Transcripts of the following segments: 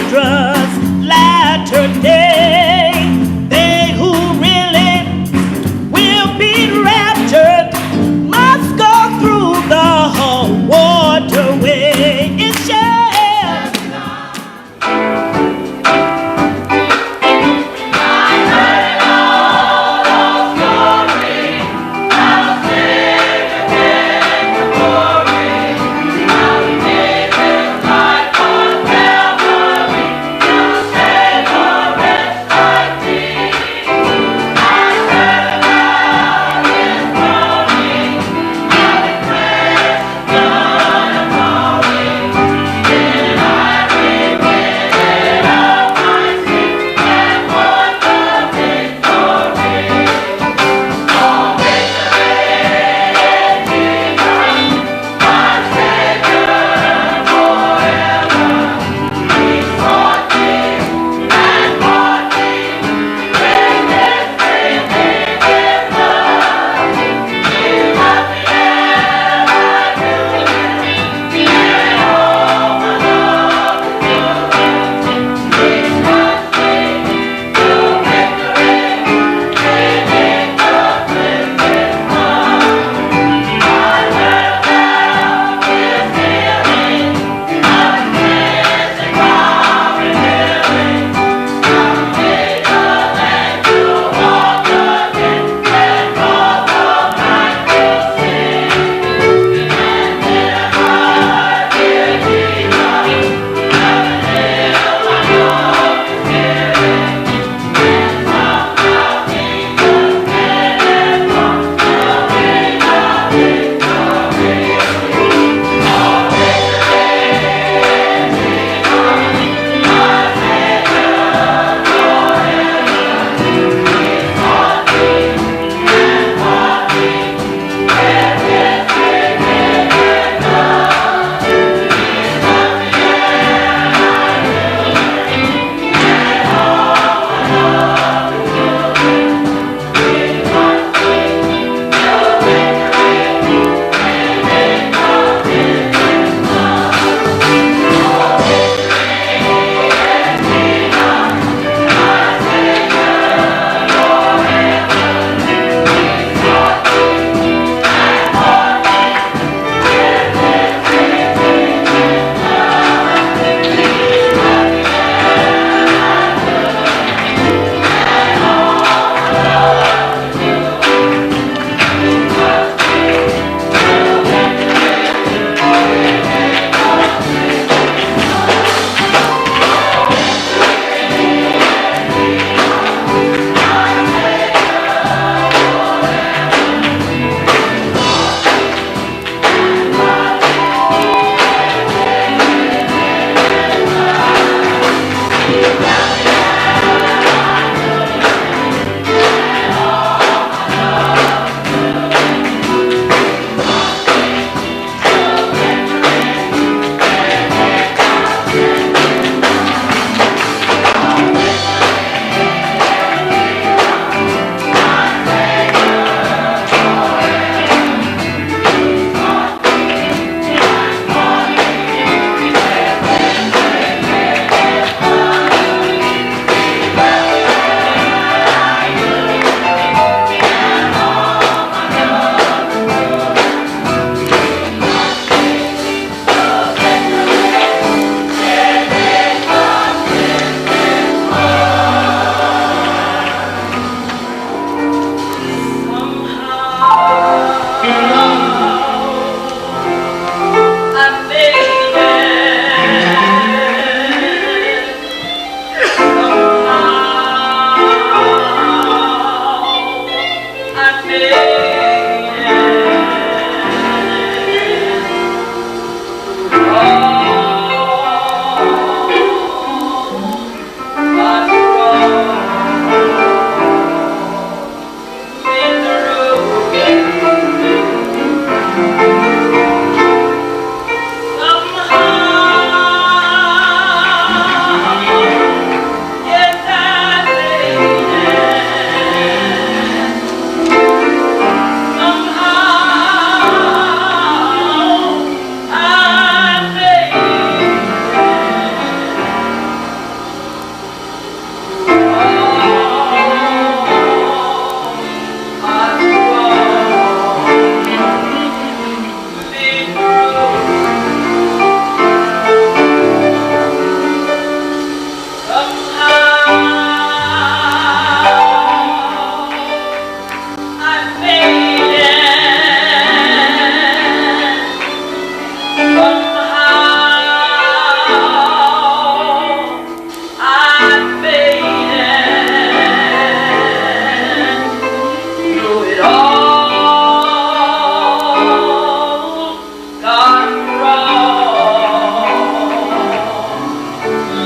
dangerous latter day. They who really will be raptured must go through the waterway. It shall. Forever.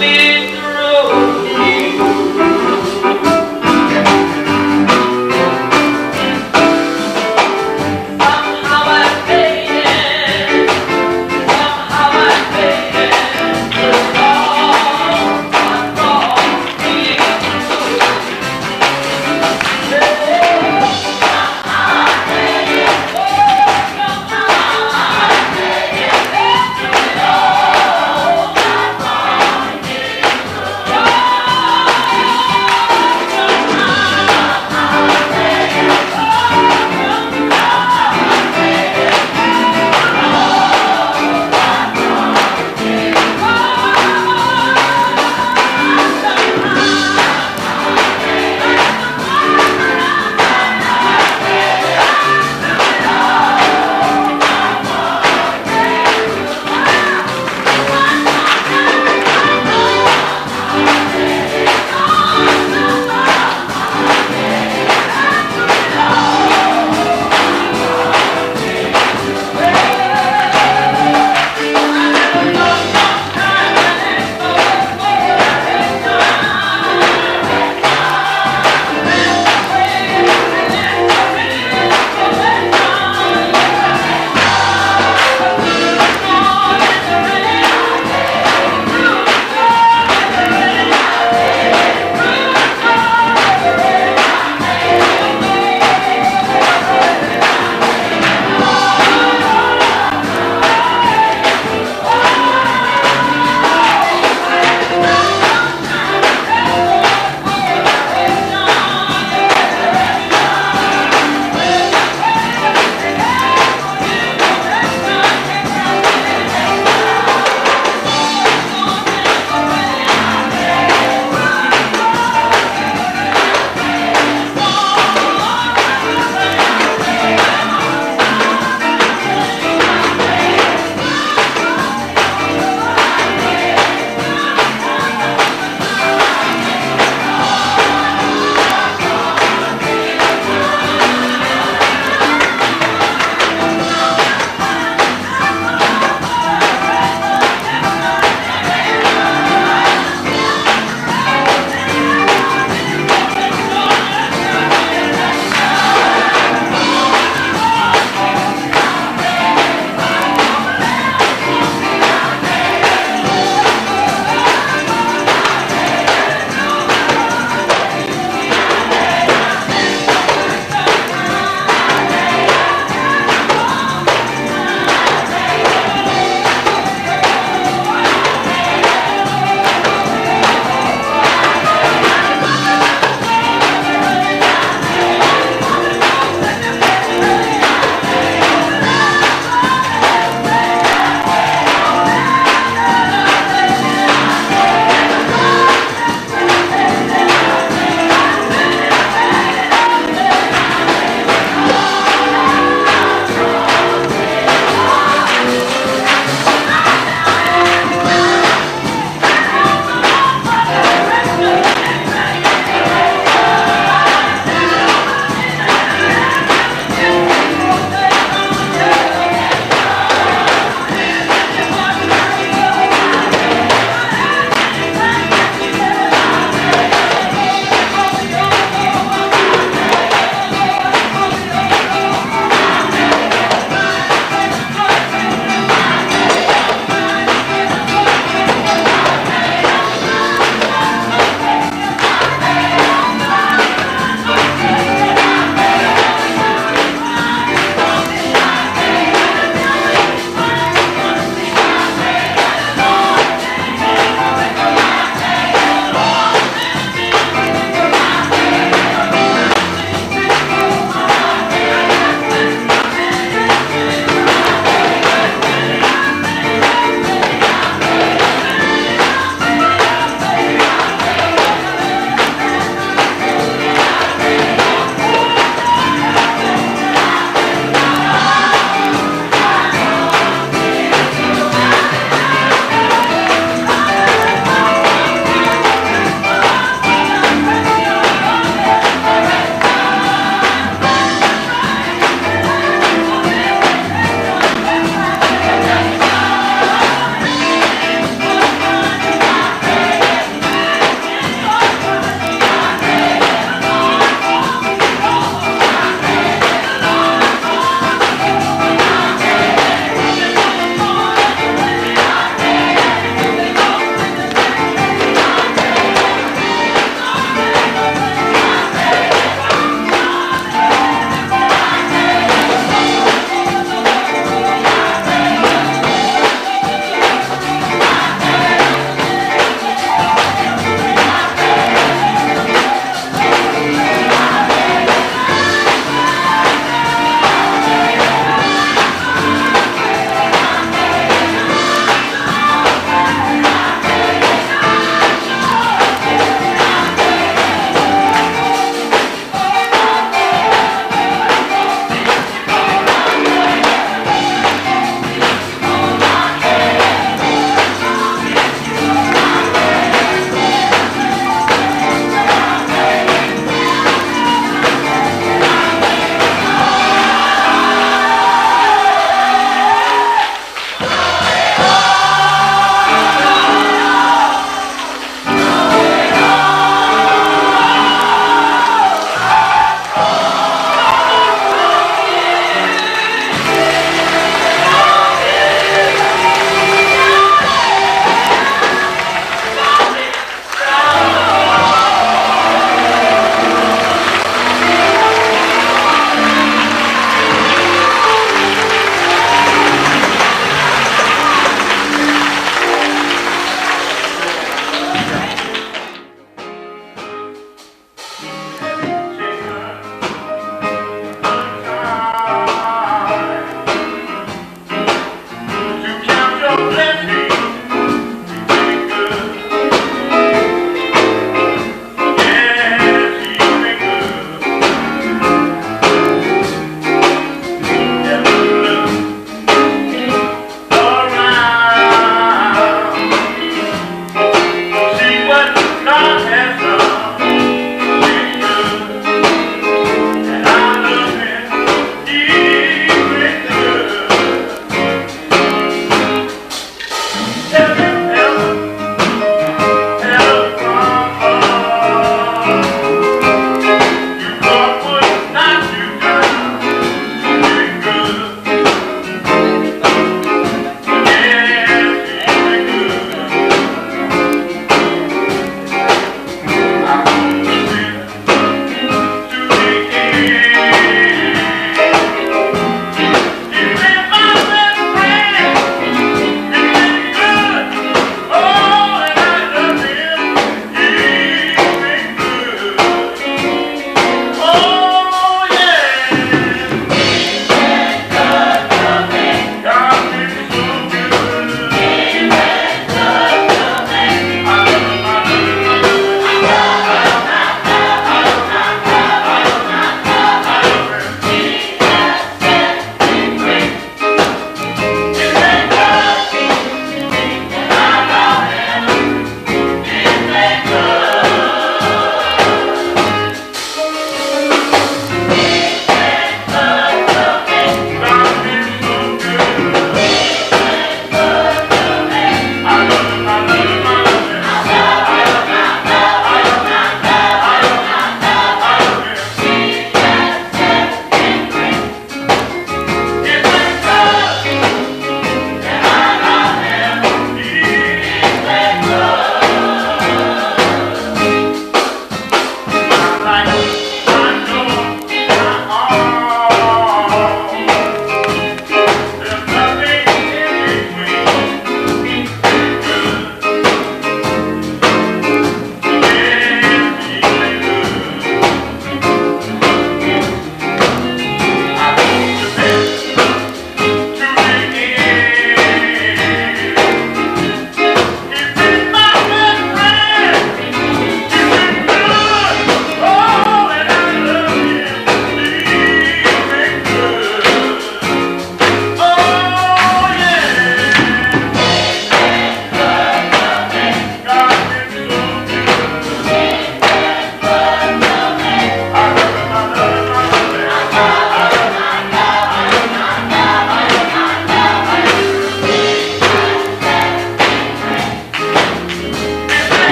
me through. Somehow I made it. Somehow I made it. The Lord brought me through.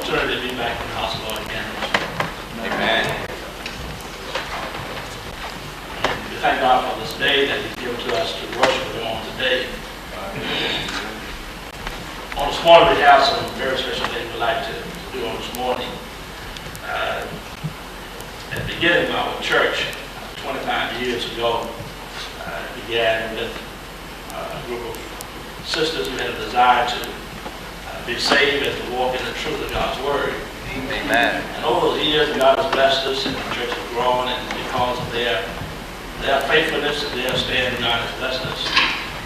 opportunity to be back in the house of God again. Amen. And we thank God for this day that He's given to us to worship Him on today. On this morning, we have some very special things we'd like to do on this morning. At the beginning of our church, 25 years ago, began with a group of sisters who had a desire to be saved and to walk in the truth of God's Word. Amen. And over those years, God has blessed us, and the church has grown, and because of their faithfulness and their stand, God has blessed us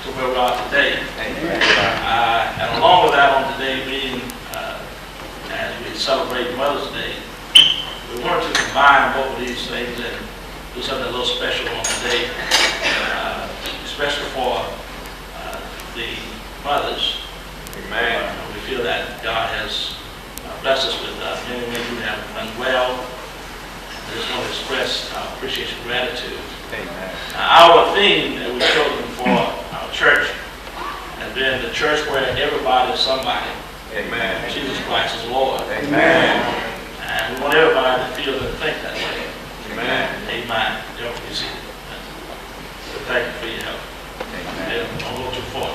to where we are today. Amen. And along with that, on today being, as we celebrate Mother's Day, we wanted to combine both of these things and do something a little special on today, especially for the mothers. Amen. We feel that God has blessed us with many women who have done well. I just want to express our appreciation and gratitude. Amen. Our theme that we've chosen for our church has been the church where everybody is somebody. Amen. Jesus Christ is Lord. Amen. And we want everybody to feel and think that way. Amen. Amen. You see. Thank you for your help. Amen. Don't go too far.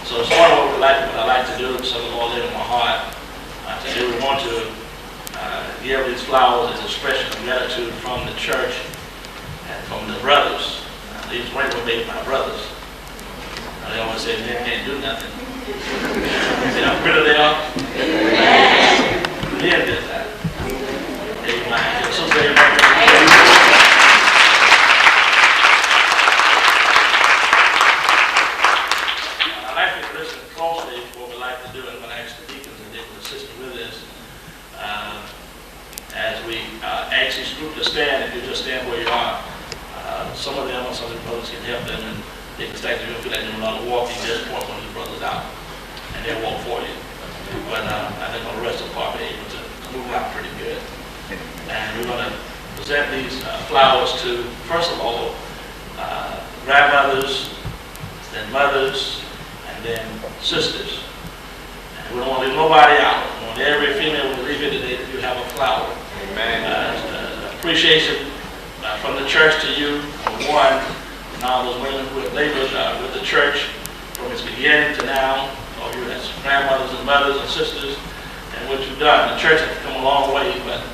So it's part of what I like to do, so the Lord laid in my heart to do. We want to give these flowers as an expression of gratitude from the church and from the brothers. These weren't made by brothers. They always say men can't do nothing. See how pretty they are? Men did that. Amen. So say amen. Group to stand, if you just stand where you are. Some of them or some of the brothers can help them, and they can stand. You don't feel like they're not walking, just point one of the brothers out, and they'll walk for you. But I think on the rest of the part, they're able to move out pretty good. And we're going to present these flowers to, first of all, grandmothers, then mothers, and then sisters. And we don't want to leave nobody out. We want every female to leave it today that you have a flower. Amen. Appreciation from the church to you. One, now those women who have labored with the church from its beginning to now, all you as grandmothers and mothers and sisters, and what you've done. The church has come a long way, but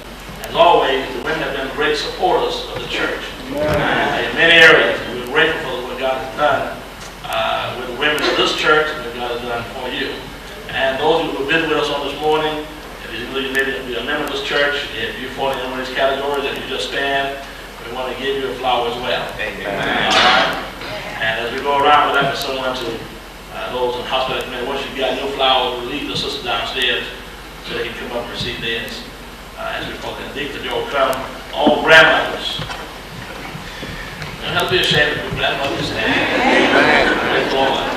as always, the women have been great supporters of the church. In many areas, we're grateful for what God has done with the women of this church and what God has done for you. And those who have been with us on this morning, you may be a member of this church. If you fall in one of these categories and you just stand, we want to give you a flower as well. Amen. All right? And as we go around, we'll have someone to those in the hospital, once you got your flower, we'll leave the sister downstairs so they can come up and receive theirs. As we call it, the Joe come, all grandmothers. Don't have to be ashamed of your grandmothers. Amen. Praise the Lord.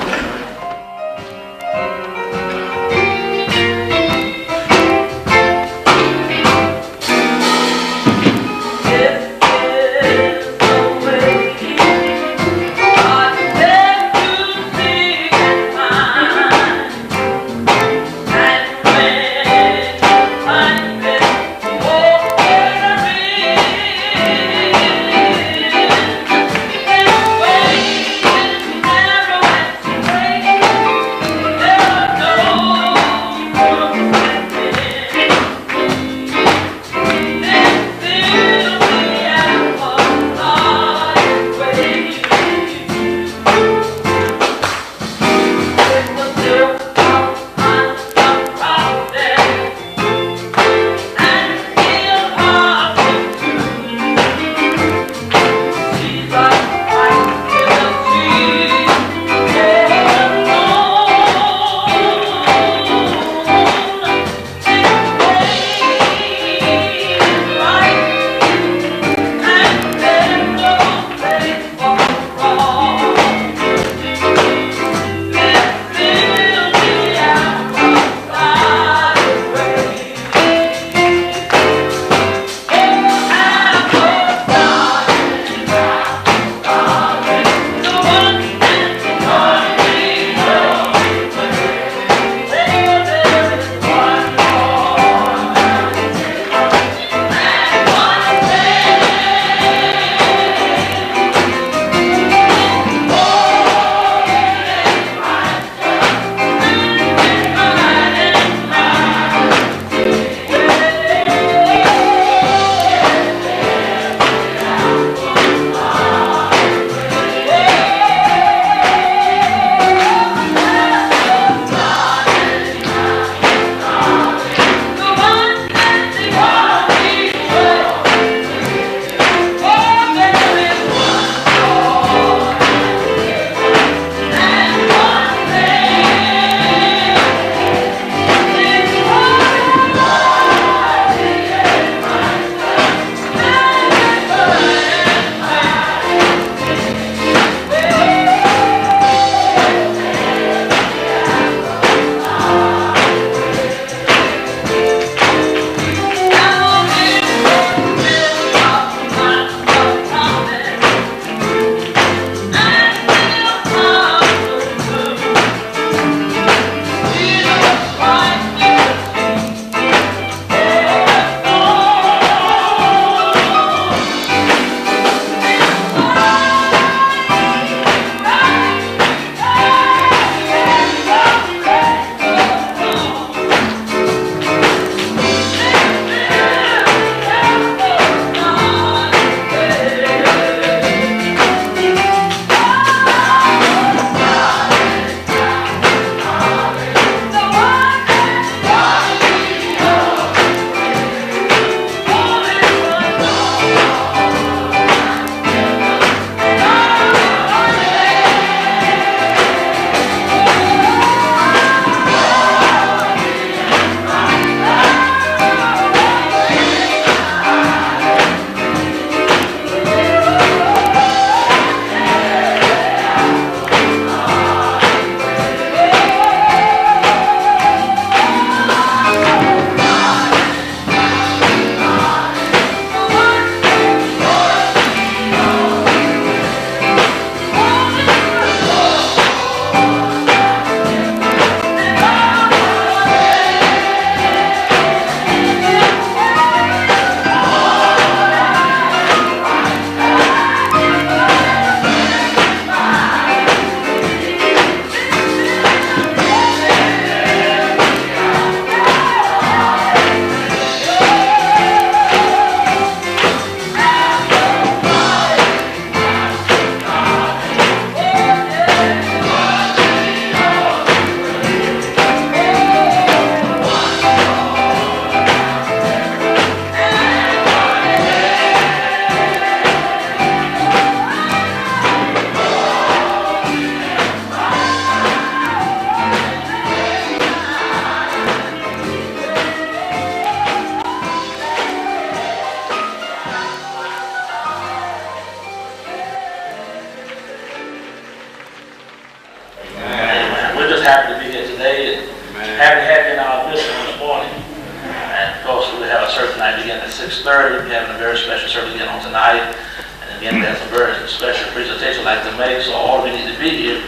tonight beginning at 6:30. We're having a very special service again on tonight. And again, we have some very special presentation I'd like to make, so all of you need to be here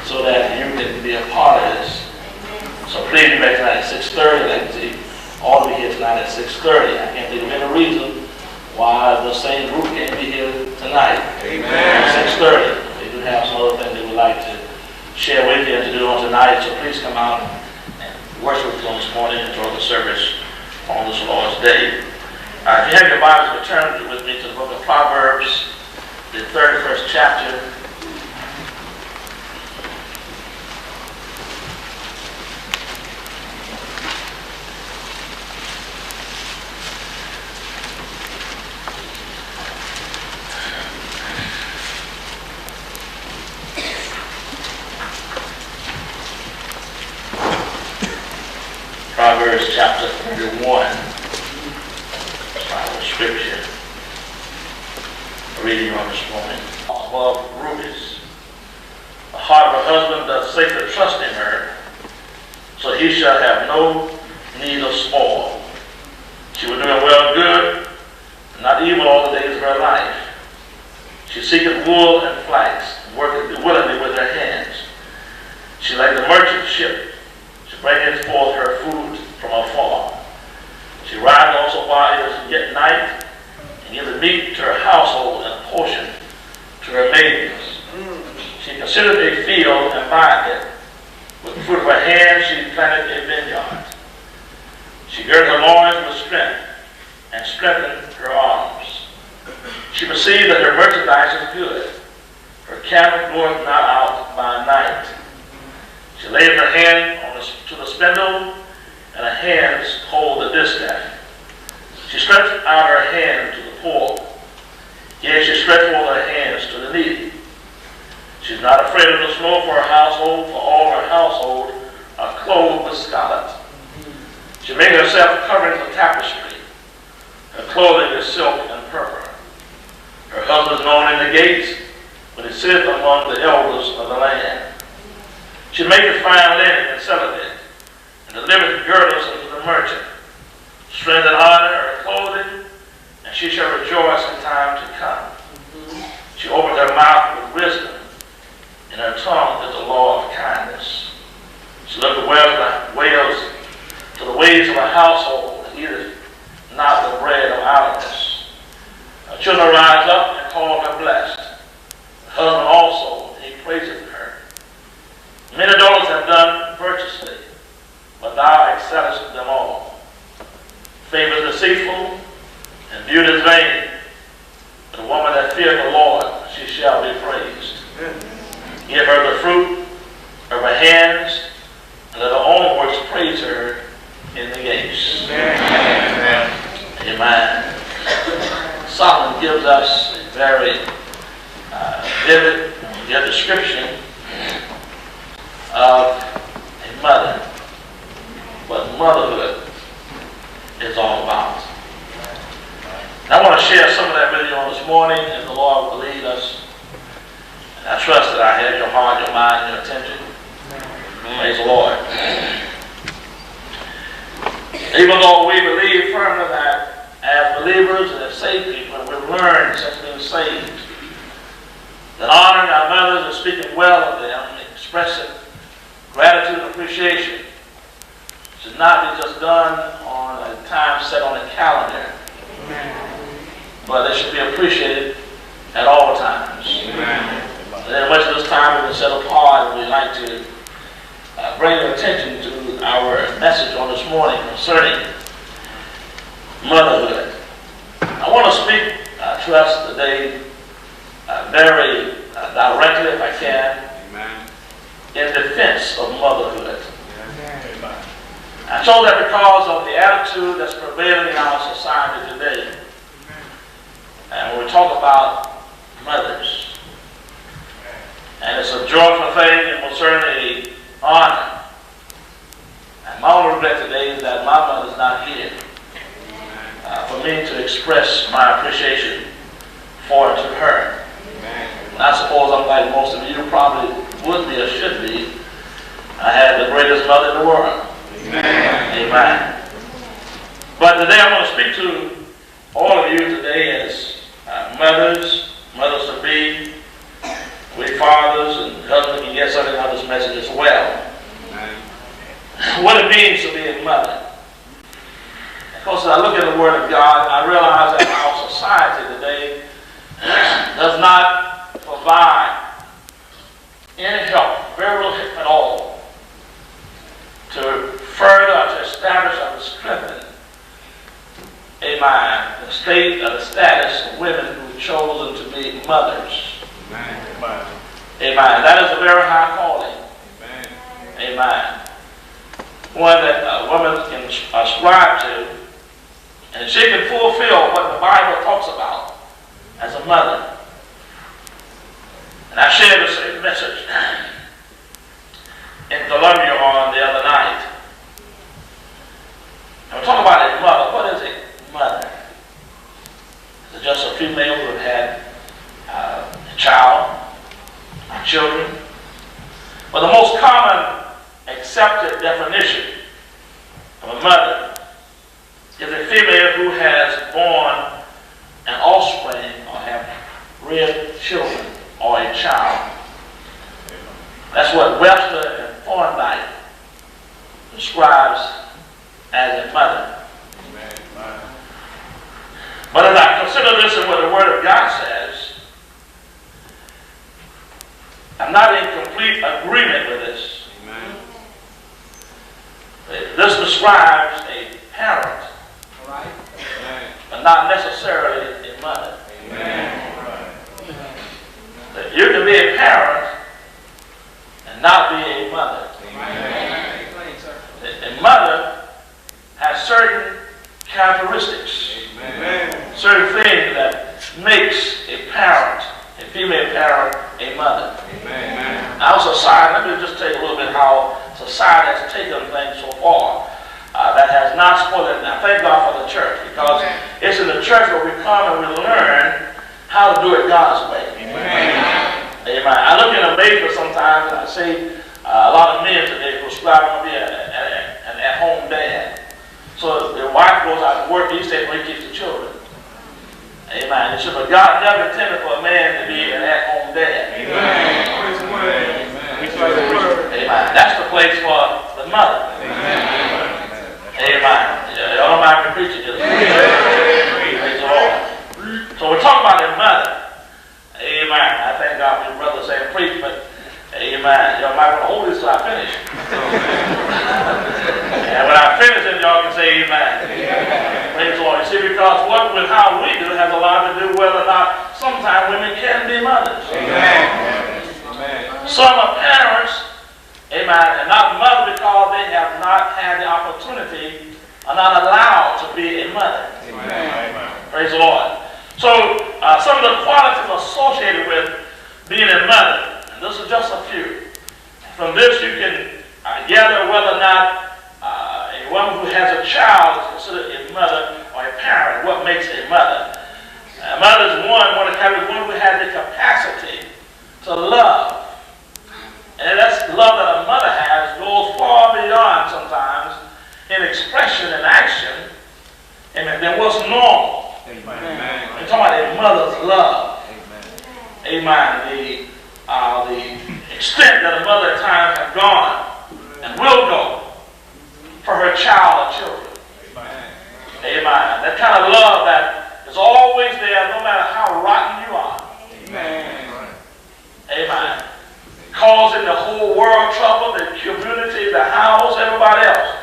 so that you can be a part of this. So please be back tonight at 6:30. I'd like to see all of you here tonight at 6:30. I can't think of any reason why the same group can't be here tonight. Amen. At 6:30. We do have some other things that we'd like to share with you and to do on tonight, so please come out and worship with us on this morning and enjoy the service on this Lord's Day. If you have your Bibles, return with me to the book of Proverbs, the 31st chapter. Proverbs chapter 31. Bible scripture. Reading on this morning. Above rubies. The heart of a husband does sacred trust in her, so he shall have no need of spoil. She will do him well good, not evil all the days of her life. She seeketh wool and flax, and worketh willingly with her hands. She like the merchant ship. She bringeth forth her food from afar. She rides also while it is yet night, and giveth meat to her household and portion to her maidens. She considereth a field and buyeth it. With the fruit of her hands she planteth a vineyard. She girdeth her loins with strength, and strengtheneth her arms. She perceived that her merchandise is good. Her cattle goeth not out by night. She laid her hand to the spindle, and her hands hold the distaff. She stretched out her hand to the poor. Yea, she stretched forth her hands to the needy. She is not afraid of the snow for her household, for all her household are clothed with scarlet. She made herself coverings of tapestry. Her clothing is silk and purple. Her husband is known in the gates, but he sitteth among the elders of the land. She maketh fine linen and selleth it, and delivereth girdles unto the merchant. Strength and honor are her clothing, and she shall rejoice in time to come. She opened her mouth with wisdom, and her tongue is the law of kindness. She looketh well to the ways of her household, and eateth not the bread of idleness. Her children rise up and call her blessed. Her husband also, and he praiseth her. Many daughters have done virtuously, but thou excellest them all. Favor is deceitful, and beauty is vain. But the woman that feareth the Lord, she shall be praised. Give her the fruit of her hands, and let her own works praise her in the gates. Amen. Amen. Solomon gives us a very vivid description of a mother, what motherhood is all about. And I want to share some of that with you on this morning, and the Lord will lead us. And I trust that I have your heart, your mind, your attention. Praise the Lord. Even though we believe firmly that as believers and as saved people, we've learned since being saved that honoring our mothers and speaking well of them and expressing gratitude and appreciation should not be just done on a time set on a calendar, but they should be appreciated at all times. And much of this time has been set apart, and we'd like to bring your attention to our message on this morning concerning motherhood. I want to speak to us today very directly, if I can, in defense of motherhood. I chose that because of the attitude that's prevailing in our society today. And when we talk about mothers, and it's a joyful thing and will certainly honor. And my only regret today is that my mother's not here for me to express my appreciation for to her. And I suppose I'm like most of you probably would be or should be. I had the greatest mother in the world. Amen. But But today I want to speak to all of you today as mothers to be. We fathers and husbands can get something out of this message as well. Amen. What it means to be a mother. Of course, as I look at the Word of God, I realize that our society today does not provide any help, very little help at all, to further, to establish, or to strengthen, amen, the state or the status of women who have chosen to be mothers. Amen. Amen. That is a very high calling. Amen. Amen. One that a woman can ascribe to, and she can fulfill what the Bible talks about as a mother. And I shared the same message in Columbia on the other night. And we're talking about a mother. What is a mother? Is it just a female who had a child, or children? But the most common accepted definition of a mother is a female who has born an offspring or have reared children or a child. That's what Webster and Thorndike describes as a mother. But as I consider this and what the Word of God says, I'm not in complete agreement with this. Amen. This describes a parent, right, but not necessarily a mother. Amen. You can be a parent and not be a mother. Amen. A mother has certain characteristics, amen, certain things that makes a parent, a female parent, a mother. Amen. Our society, let me just tell you a little bit how society has taken things so far. That has not spoiled it. Now, thank God for the church, because it's in the church where we come and we learn how to do it God's way. Amen. Amen. I look in a paper sometimes and I see a lot of men today prescribe to be an at-home dad. So the wife goes out to work, he stays where he keeps the children. Amen. But God never intended for a man to be an at-home dad. Amen. Amen. That's the place for the mother. Amen. Amen. Y'all don't mind me preaching this. Praise the Lord. So we're talking about a mother. Amen. I thank God for your brother saying preach, but amen. Y'all might want to hold this till I finish. And when I finish it, y'all can say amen. Praise the Lord. You see, because what with how we do has a lot to do whether or not sometimes women can be mothers. Amen. Some are parents, amen, and not mothers because they have not had the opportunity, are not allowed to be a mother. Amen. Praise the Lord. So some of the qualities associated with being a mother, and this is just a few. From this you can gather whether or not a woman who has a child is considered a mother or a parent. What makes a mother? A mother is one who has the capacity to love. And that's love that a mother has goes far beyond sometimes in expression and action, amen, than what's normal. Amen. We're talking about a mother's love. Amen. The extent that a mother at times has gone and will go for her child or children. Amen. That kind of love that is always there no matter how rotten you are. Amen. Amen. Causing the whole world trouble, the community, the house, everybody else.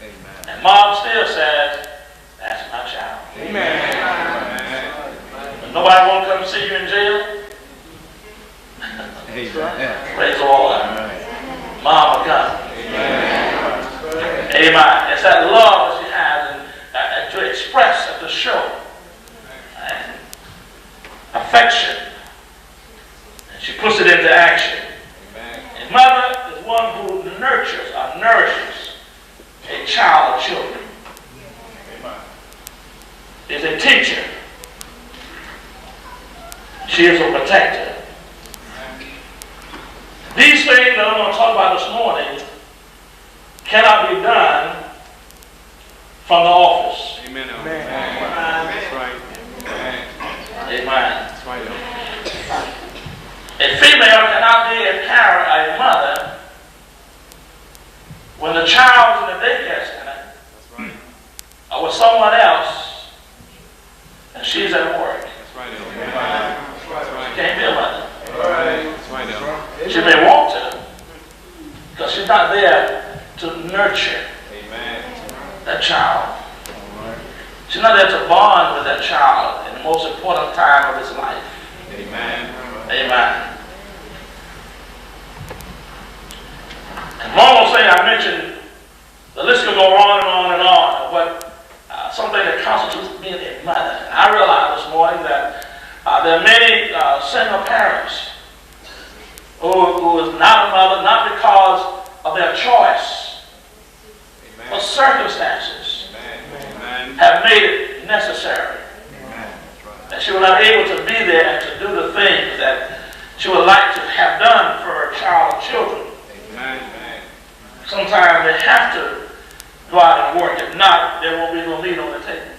Amen. And mom still says, that's my child. Amen. Amen. Nobody want to come see you in jail? Amen. Praise the Lord. Amen. Mom will come. Amen. Amen. It's that love that she has and to express and to show. And affection. And she puts it into action. Amen. A mother is one who nurtures or nourishes a child or children. Is a teacher. She is a protector. These things that I'm going to talk about this morning cannot be done from the office. Amen. That's right. Amen. Amen. That's right. A female cannot be a parent, a mother, when the child is in the daycare center That's right. or with someone else and she's at work. That's right. That's right. She can't be a mother. That's right. She may want to, because she's not there to nurture Amen. that child. She's not there to bond with that child in the most important time of his life. Amen. Amen. And one more thing I mentioned, the list could go on and on and on of what something that constitutes being a mother. And I realized this morning that there are many single parents who is not a mother, not because of their choice, but circumstances have made it necessary. That she was not able to be there and to do the things that she would like to have done for her child and children. Sometimes they have to go out and work. If not, there won't be no meat on the table.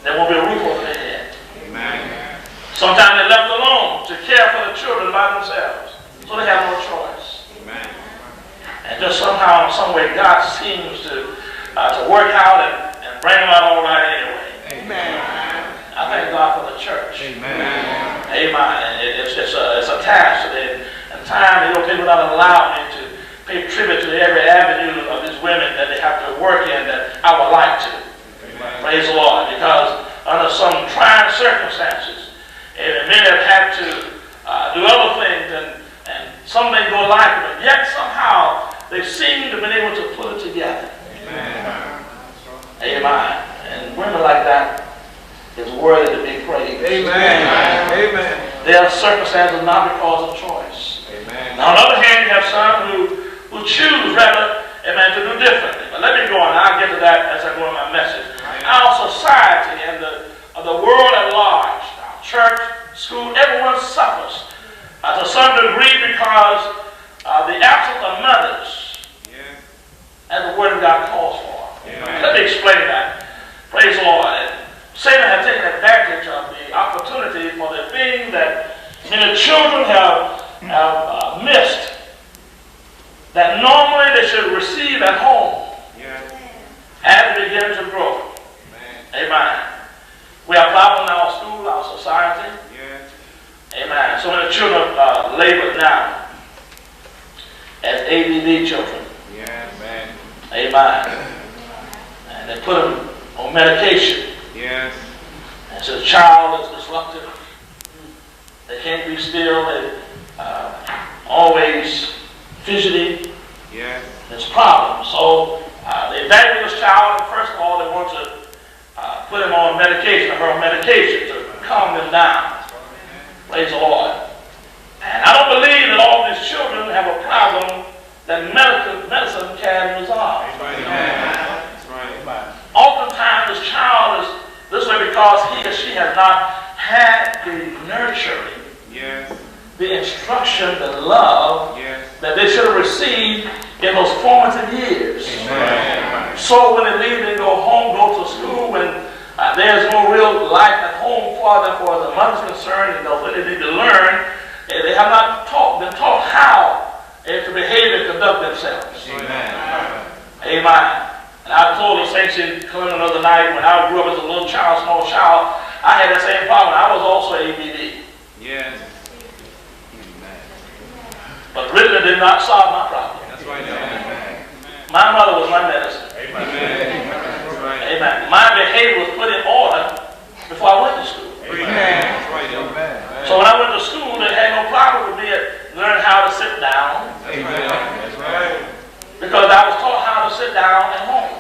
There won't be a roof over their head. Sometimes they're left alone to care for the children by themselves. So they have no choice. And just somehow, in some way, God seems to work out and bring them out all right anyway. I thank God for the church. Amen. And it's a task. And time, people not allow me to pay tribute to every avenue of these women that they have to work in that I would like to. Praise the Lord. Because under some trying circumstances, and many have had to do other things, and some may go like it, but yet somehow they seem to have been able to put it together. Amen. And women like that is worthy to be praised. Amen. Their circumstances not because of choice. Now, on the other hand, you have some who choose rather, amen, to do differently. But let me go on. I'll get to that as I go on my message. Our society and the world at large, our church, school, everyone suffers to some degree because the absence of mothers, as the Word of God calls for. Let me explain that. Praise the Lord. And Satan has taken advantage of the opportunity for the thing that many children have missed, that normally they should receive at home as they begin to grow. Amen. We have problems in our school, our society. Amen. So many children labor now as ADD children. Amen. And they put them on medication. And so the child is disruptive. They can't be still. They always fidgety. There's problems. So they evaluate this child, and first of all, they want to put him on medication, or her on medication, to calm them down. Praise the Lord. And I don't believe that all these children have a problem that medicine can resolve. Oftentimes, this child is this way because he or she has not had the nurturing, the instruction, the love that they should have received in those formative years. So when they leave, they go home, go to school, when there's no real life at home for them, for the mother's concerned, and what they need to learn, they have not been taught how to behave and conduct themselves. Amen. And I told the saints in Cleveland the other night, when I grew up as a little child, small child, I had that same problem. I was also ABD. But really did not solve my problem. My mother was my medicine. Amen. My behavior was put in order before I went to school. So when I went to school, they had no problem with me learning how to sit down. Because I was taught how to sit down at home.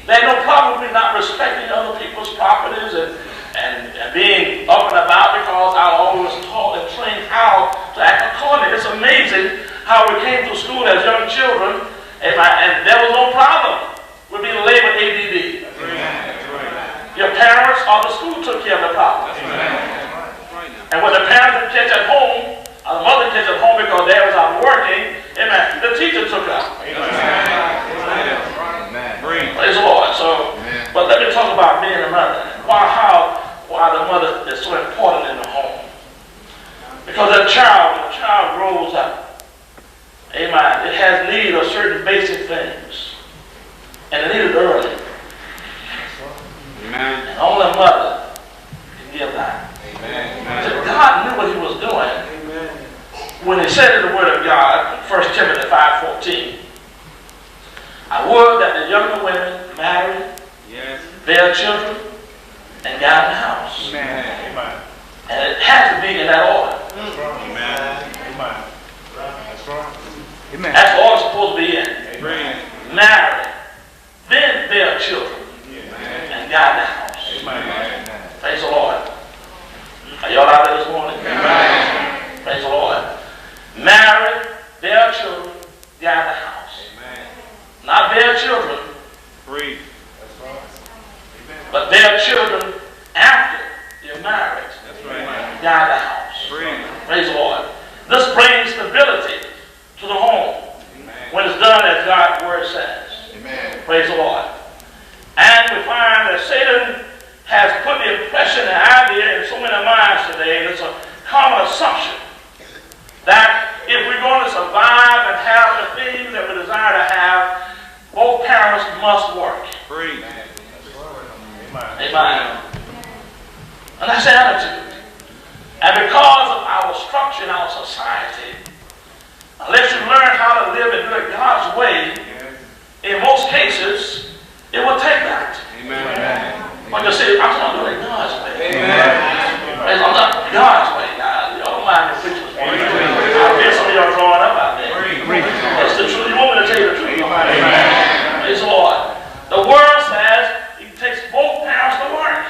They had no problem with me not respecting other people's properties and being up and about, because I always taught and trained how to act accordingly. It's amazing how we came to school as young children, and there was no problem with being labeled ADD. Your parents or the school took care of the problem. And when the parents would catch at home, or the mother catch at home because they was out working, the teacher took up. being a mother. Why the mother is so important in the home. Because when a child grows up, amen, it has need of certain basic things. And it needed early. Amen. And only a mother can give that. Amen. So God knew what he was doing. Amen. When he said in the Word of God, 1 Timothy 5:14, I would that the younger women marry, Yes. bear children, and guide the house. Amen. Amen. And it has to be in that order. Amen. Amen. That's right. Amen. That's the order it's supposed to be in. Amen. Marry, then bear children, Amen. and guide the house. Amen. Praise the Lord. Are y'all out there this morning? Amen. Praise the Lord. Marry, bear children, guide the house. Amen. Not bear children, Free. but bear children after you're married. That's right. Guide the house. Free. Praise the Lord. This brings stability to the home Amen. when it's done as God's word says. Amen. Praise the Lord. And we find that Satan has put the impression and idea in so many minds today, and it's a common assumption that if we're going to survive and have the things that we desire to have, both parents must work. Free. Amen. And that's the attitude. And because of our structure in our society, unless you learn how to live and do it God's way, in most cases, it will take that. Amen. But you see, I'm trying to do it God's way. Amen. I'm not God's way, guys. Y'all don't mind me preaching this morning. I feel some of y'all drawing up out there. It's the truth. You want me to tell you the truth? Amen. Praise the Lord. The word says it takes both parents to work.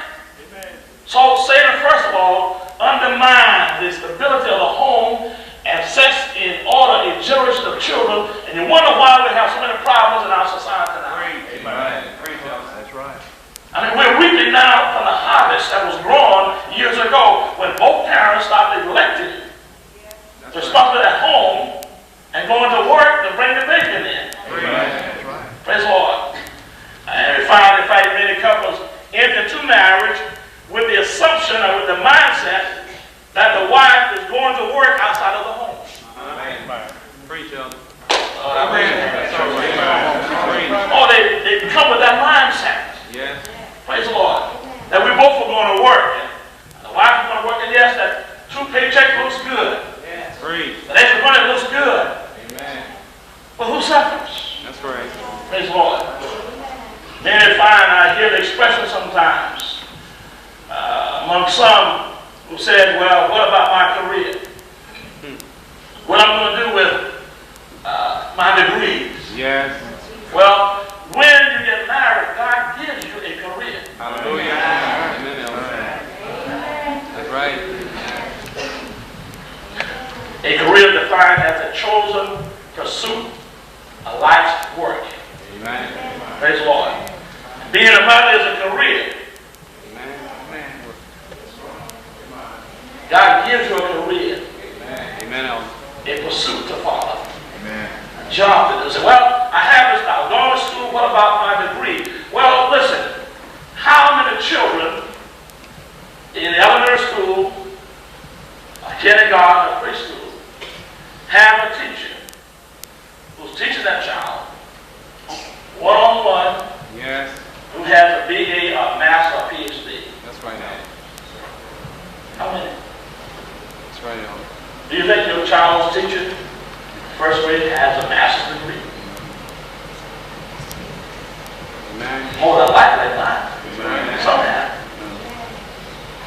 So Satan, first of all, undermines the stability of the home and sets in order a generation of children. And you wonder why we have so many problems in our society now. Amen. That's right. I mean, we're reaping now from the harvest that was grown years ago when both parents started neglecting the responsibility at home and going to work to bring the bacon in. Amen. Praise the Lord. And we find, in fact, many couples enter into marriage with the assumption or with the mindset that the wife is going to work outside of the home. Amen. Preach, elder. Oh, they come with that mindset. Yes. Praise the Lord. That we both are going to work. And the wife is going to work, and yes, that 2 paycheck looks good. Free. The extra money looks good. Amen. But who suffers? That's right. Praise the Lord. Then I hear the expression sometimes among some who said, well, what about my career? What I'm going to do with my degrees? Yes. Well, when you get married, God gives you a career. Hallelujah. Amen, elder. That's right. A career defined as a chosen pursuit, a life's work. Amen. Praise the Lord. Being a mother is a career. Amen. God gives you a career, Amen. Amen, elder. a pursuit to follow, Amen. a job to do. Say, well, I have this now. Going to school, what about my degree? Well, listen, how many children in elementary school, kindergarten, or preschool have a teacher who's teaching that child one-on-one, Yes. who has a BA, a master, or PhD? That's right, elder. How many? That's right, elder. Do you think your child's teacher, first grade, has a master's degree? Amen. More than likely not. Amen. Some have.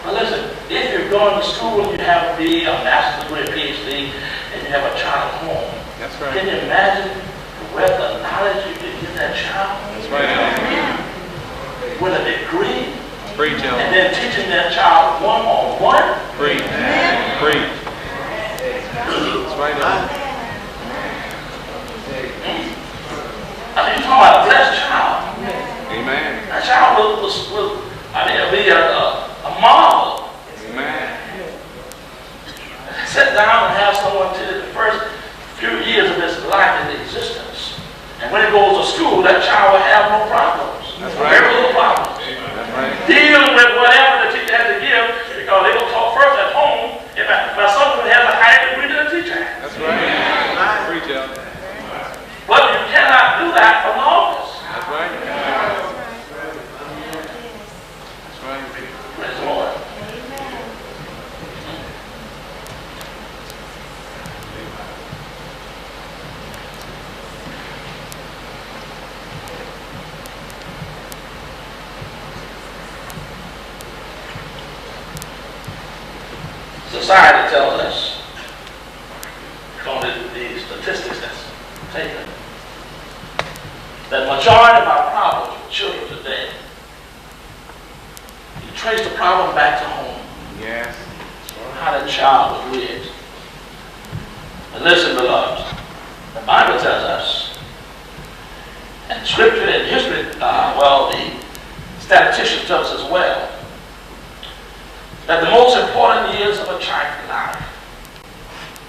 But listen, if you're going to school and you have a BA, a master's degree, a PhD, and you have a child at home, That's can right. you imagine where the knowledge you can give that child That's right, elder. with a degree, Preach, and elder. then teaching that child one-on-one? Preach. Preach. That's right, elder. I mean, you're talking about a blessed child. Amen. That child will it'll be a marvel. Amen. Sit down and have someone tell you the first few years of his life in existence. And when he goes to school, that child will have no problems. That's right. Very little problems. That's right. society tells us, from the statistics that's taken, that majority of our problems with children today, you trace the problem back to home. Yes. How that child was raised. But listen, beloved, the Bible tells us, and Scripture and history, the statisticians tell us as well, that the most important years of a child's life,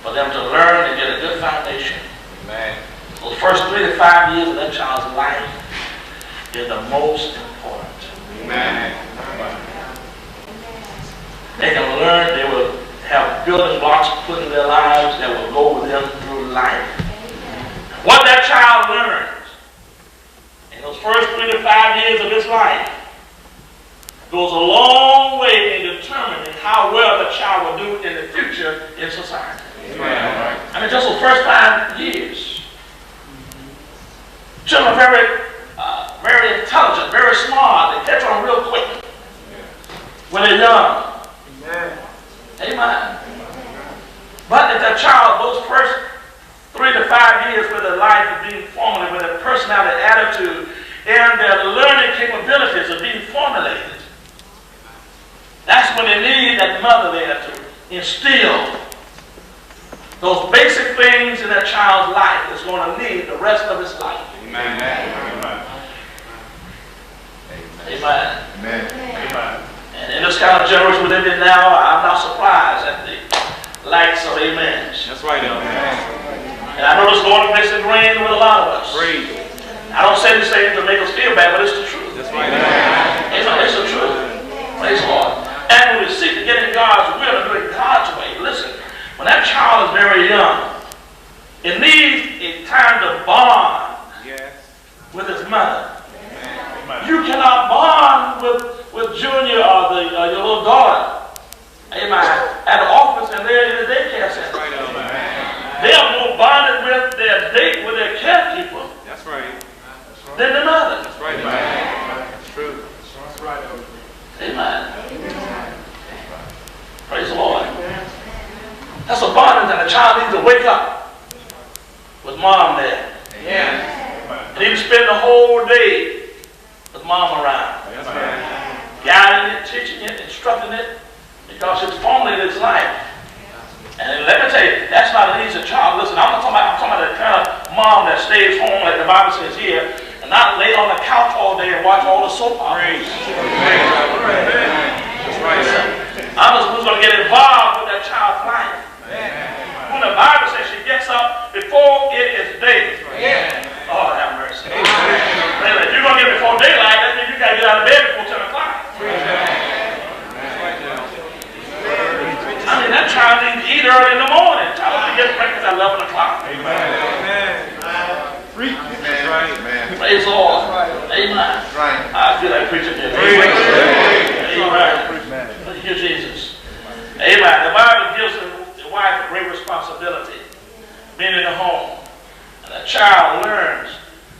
for them to learn and get a good foundation, Amen. those first 3 to 5 years of that child's life is the most important. Amen. They can learn, they will have building blocks put in their lives that will go with them through life. What that child learns in those first 3 to 5 years of his life goes a long way in determining how well the child will do in the future in society. Amen. I mean, just the first 5 years. Children are very intelligent, very smart. They catch on real quick when they're young. Amen. But if that child, those first 3 to 5 years where their life is being formative, where their personality, attitude, and their learning capabilities are being formulated, that's when they need that mother there to instill those basic things in that child's life that's going to lead the rest of his life. Amen. Amen. Amen. Amen. And in this kind of generation we're living in now, I'm not surprised at the likes of amens. That's right, Amen. And I know this morning makes it rain with a lot of us. Praise. I don't say these things to make us feel bad, but it's the truth. That's right, Amen. It's the truth. Praise the Lord. And when we seek to get in God's will and do it God's way, listen, when that child is very young, it needs a time to bond with his mother. Amen. You cannot bond with Junior or your little daughter, amen, at the office and they're in the daycare center. Right, amen. They are more bonded with their date, with their carekeeper. That's right. Than the mother. That's right, amen. That's true. That's right, amen. Praise the Lord. That's a bonding that a child needs to wake up with mom there. Yes. And he can spend the whole day with mom around. Yes, man. Guiding it, teaching it, instructing it, because it's formulated its life. And let me tell you, that's not an easy child. Listen, I'm talking about the kind of mom that stays home, like the Bible says here, and not lay on the couch all day and watch all the soap operas. That's right. I'm just who's going to get involved with that child's life. When the Bible says she gets up before it is day. Oh, have mercy. If you're going to get before daylight, that means you got to get out of bed before 10 o'clock. I mean, that child needs to eat early in the morning. Child needs to get breakfast at 11 o'clock. Praise the Lord. Amen. I feel like preaching here. Amen. Thank you, Jesus. Amen. The Bible gives the wife a great responsibility, being in the home. And the child learns,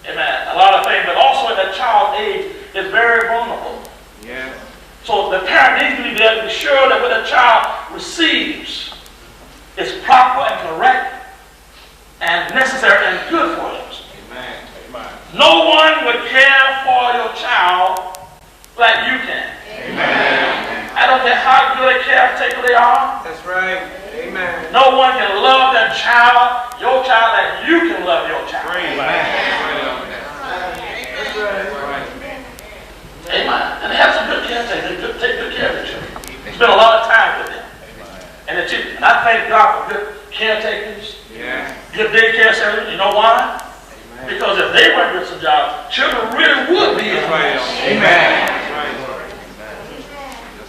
amen, a lot of things, but also at that child age is very vulnerable. Yes. So the parent needs to be there to be sure that what the child receives is proper and correct and necessary and good for him. Amen. No one would care for your child like you can. Amen. I don't care how good a caretaker they are. That's right. Amen. No one can love that child, your child, like you can love your child. Amen. And they have some good caretakers. They take good care of the children. Spend a lot of time with them. And I thank God for good caretakers, good daycare centers. You know why? Because if they weren't doing some job, children really would be in the house. Amen.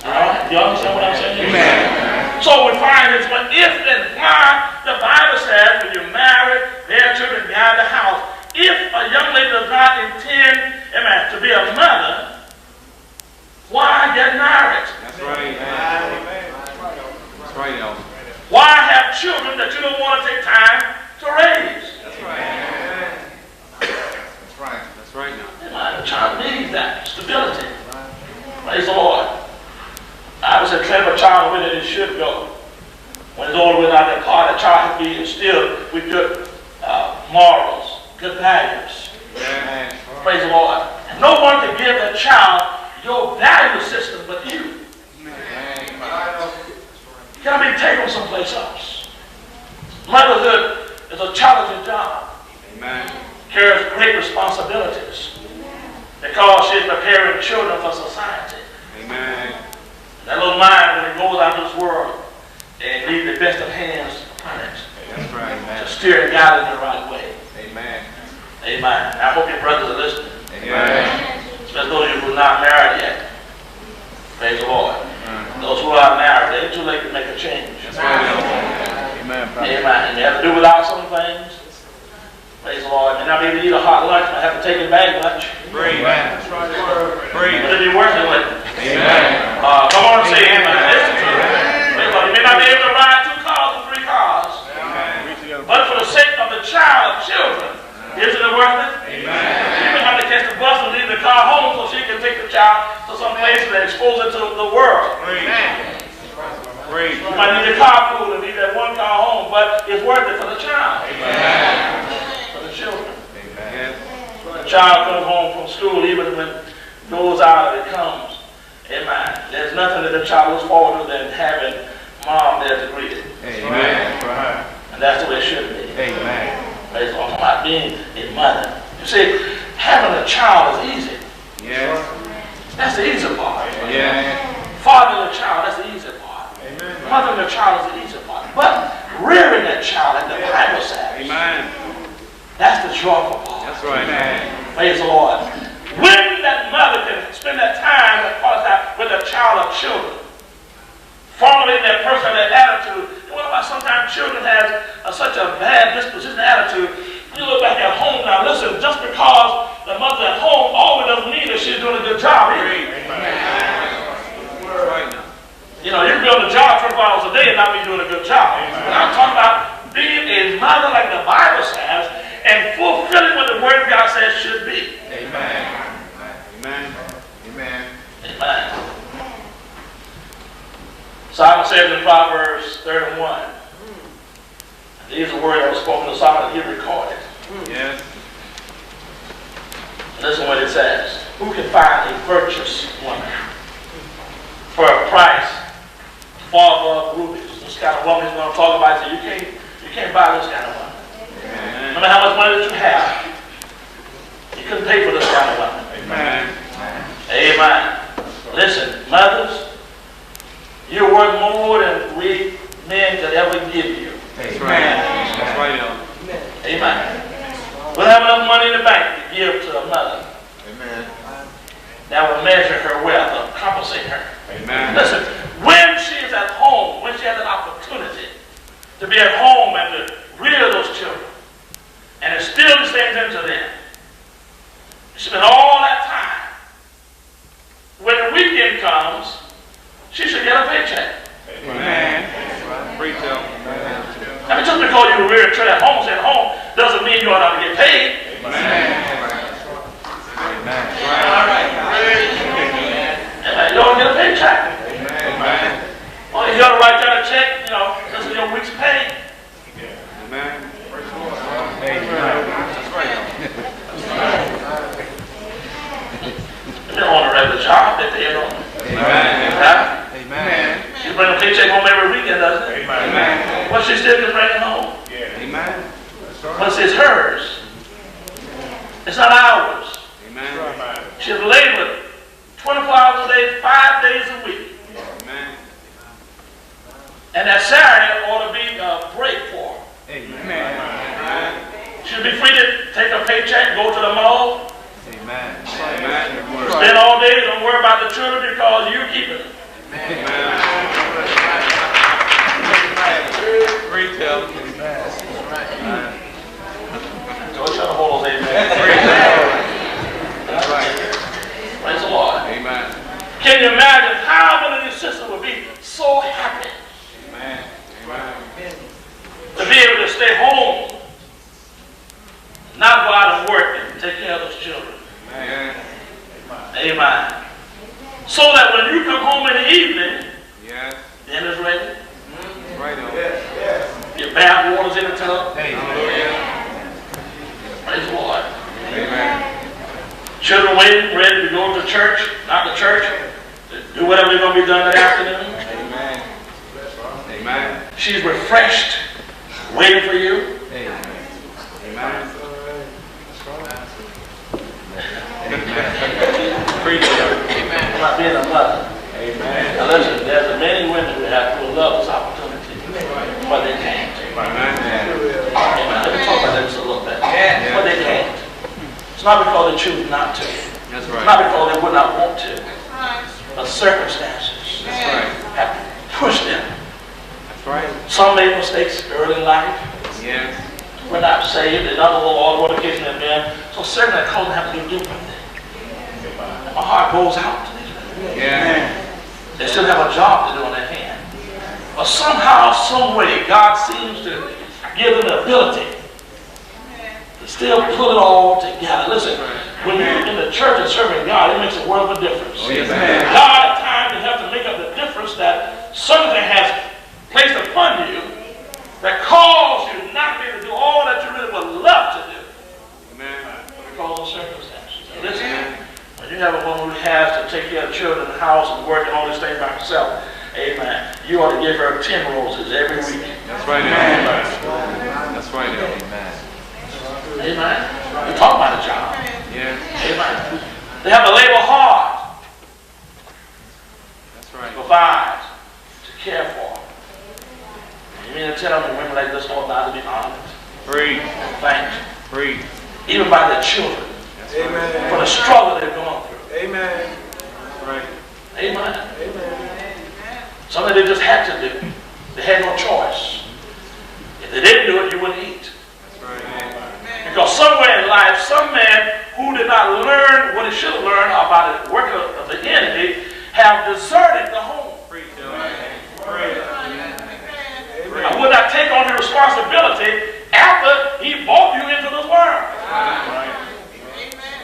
All right? You understand what I'm saying? Amen. So we find this one if and why the Bible says when you're married, their children guide the house. If a young lady does not intend, amen, to be a mother, why get married? That's right. That's right, Elder. Why have children that you don't want to take time to raise? That's right. That's right. That's right now. Amen. The child needs that stability. Praise the Lord. I was a train a child the way that it should go. When it's older, we're not that car. The child has to be instilled with good morals, good values. Amen. Praise the Lord. And no one can give that child your value system but you. You gotta be taken someplace else. Motherhood is a challenging job. Amen. Carries great responsibilities because she's preparing children for society. Amen. That little mind, when it goes out into this world, and needs the best of hands upon it. That's right. To steer and guide in the right way. Amen. Amen. I hope your brothers are listening. Amen. Especially those of you who are not married yet. Praise the Lord. Those who are married, it ain't too late to make a change. That's right. Amen. Amen. And you have to do without some things. Praise the Lord. You may not be able to eat a hot lunch, might have to take a bag lunch. Amen. That's right. But it'll be worth it with it. Amen. Come on and say amen. Listen to it. Praise the Lord. You may not be able to ride 2 cars or 3 cars. Amen. But for the sake of the child, of children, isn't it worth it? Amen. You may have to catch the bus and leave the car home so she can take the child to some place that expose it to the world. Amen. You might need a carpool and leave that 1 car home, but it's worth it for the child. Amen. For the children. Amen. The child comes home from school, even when it goes out and it comes. Amen. There's nothing that the child looks forward to than having mom there to greet it. Amen. And that's the way it should be. Amen. Praise the Lord. About being a mother. You see, having a child is easy. Yes. That's the easy part. Yes. Fathering a child, that's the easy part. Amen. Mothering a child is the easy part. But rearing that child, like the Bible says, Amen. that's the joyful part. That's right. Amen. Praise the Lord. When that mother can spend that time, that quality time with a child or children, formulating that person, that attitude. And what about sometimes children have such a bad disposition attitude? You look back at home now, listen, just because the mother at home always doesn't mean that she's doing a good job. Amen. Right now. You know, you can be on the job 24 hours a day and not be doing a good job. But I'm talking about being a mother like the Bible says and fulfilling what the Word of God says should be. Amen. Amen. Amen. Amen. Solomon says in Proverbs 31, these are words that were spoken to Solomon, he recorded. Yes. Listen what it says. Who can find a virtuous woman for a price far above rubies? This kind of woman he's going to talk about. So you can't buy this kind of woman. Amen. No matter how much money that you have, you couldn't pay for this kind of woman. Amen. Amen. Listen, mothers, you're worth more than we men could ever give you. That's right. That's right, y'all. Amen. We don't have enough money in the bank to give to a mother Amen. that will measure her wealth or compensate her. Amen. Listen, when she is at home, when she has an opportunity to be at home and to rear those children and instill these things into them, she spent all that time. When the weekend comes, she should get a paycheck. Amen. Preach, y'all. I mean, just because you rear a child at home doesn't mean you ought not to get paid. Amen. Amen. All right. You ought to get a paycheck. Amen. Well, you ought to write down a check, this is your week's pay. Amen. That's right. If they're on a regular job, they pay it on. Amen. Amen. You bring a paycheck home every weekend, doesn't it? Amen. Well, she still can bring it home. Amen. But it's hers. It's not ours. Amen. She's labored 24 hours a day, 5 days a week. Amen. And that Saturday ought to be a break for her. Amen. She'll be free to take a paycheck, go to the mall, Amen. Amen. spend all day, don't worry about the children because you keep it. Amen. Retail. Amen. So it's trying to hold those amen. That's right. Praise the Lord. Amen. Can you imagine how many of these sisters would be so happy Amen. Amen. to be able to stay home, not go out and work and take care of those children. Amen. Amen. So that when you come home in the evening, Yes. dinner's ready, right. Yes. Your bath water's in the tub. Amen. Praise the Lord. Amen. Children waiting, ready to go to church, not the church. Do whatever they're going to be done that afternoon. Amen. Amen. She's refreshed, waiting for you. Amen. Amen. Preach it. About being a mother. Amen. Now listen, there's many women who love this opportunity, but they can't. Amen. Amen. Let me talk about that just a little bit. Yeah. But they can't. It's not because they choose not to. That's It's right. not because they would not want to. But circumstances That's right. have pushed them. That's right. Some made mistakes early in life. Yes. We're not saved. They're not all the occasion have been. So certainly that calling have to do differently. My heart goes out to these women. Yeah. They still have a job to do on their hand. But somehow, some way, God seems to give them the ability to still pull it all together. Listen, when you're in the church and serving God, it makes a world of a difference. Oh, yes, man. God at times will have to make up the difference that something has placed upon you that calls you not to be able to do all that you really would love to do. Amen. Because of circumstances. Now listen, when you have a woman who has to take care of the children in the house and work and all these things by herself, amen, you ought to give her 10 roses every week. That's right. Amen. That's right. Amen. Amen. We're talking about a job. Yeah. Amen. They have to labor hard That's to right. provide, to care for. You mean to tell me women like this ought not to be honored, Free. thanked, Free. even by their children, That's Amen. for the struggle they're going through. Amen. right. Amen. Amen. Something they just had to do. They had no choice. If they didn't do it, you wouldn't eat. That's right. Because somewhere in life, some man who did not learn what he should have learned about the work of the enemy have deserted the home. Free. I would not take on the responsibility after he brought you into this world.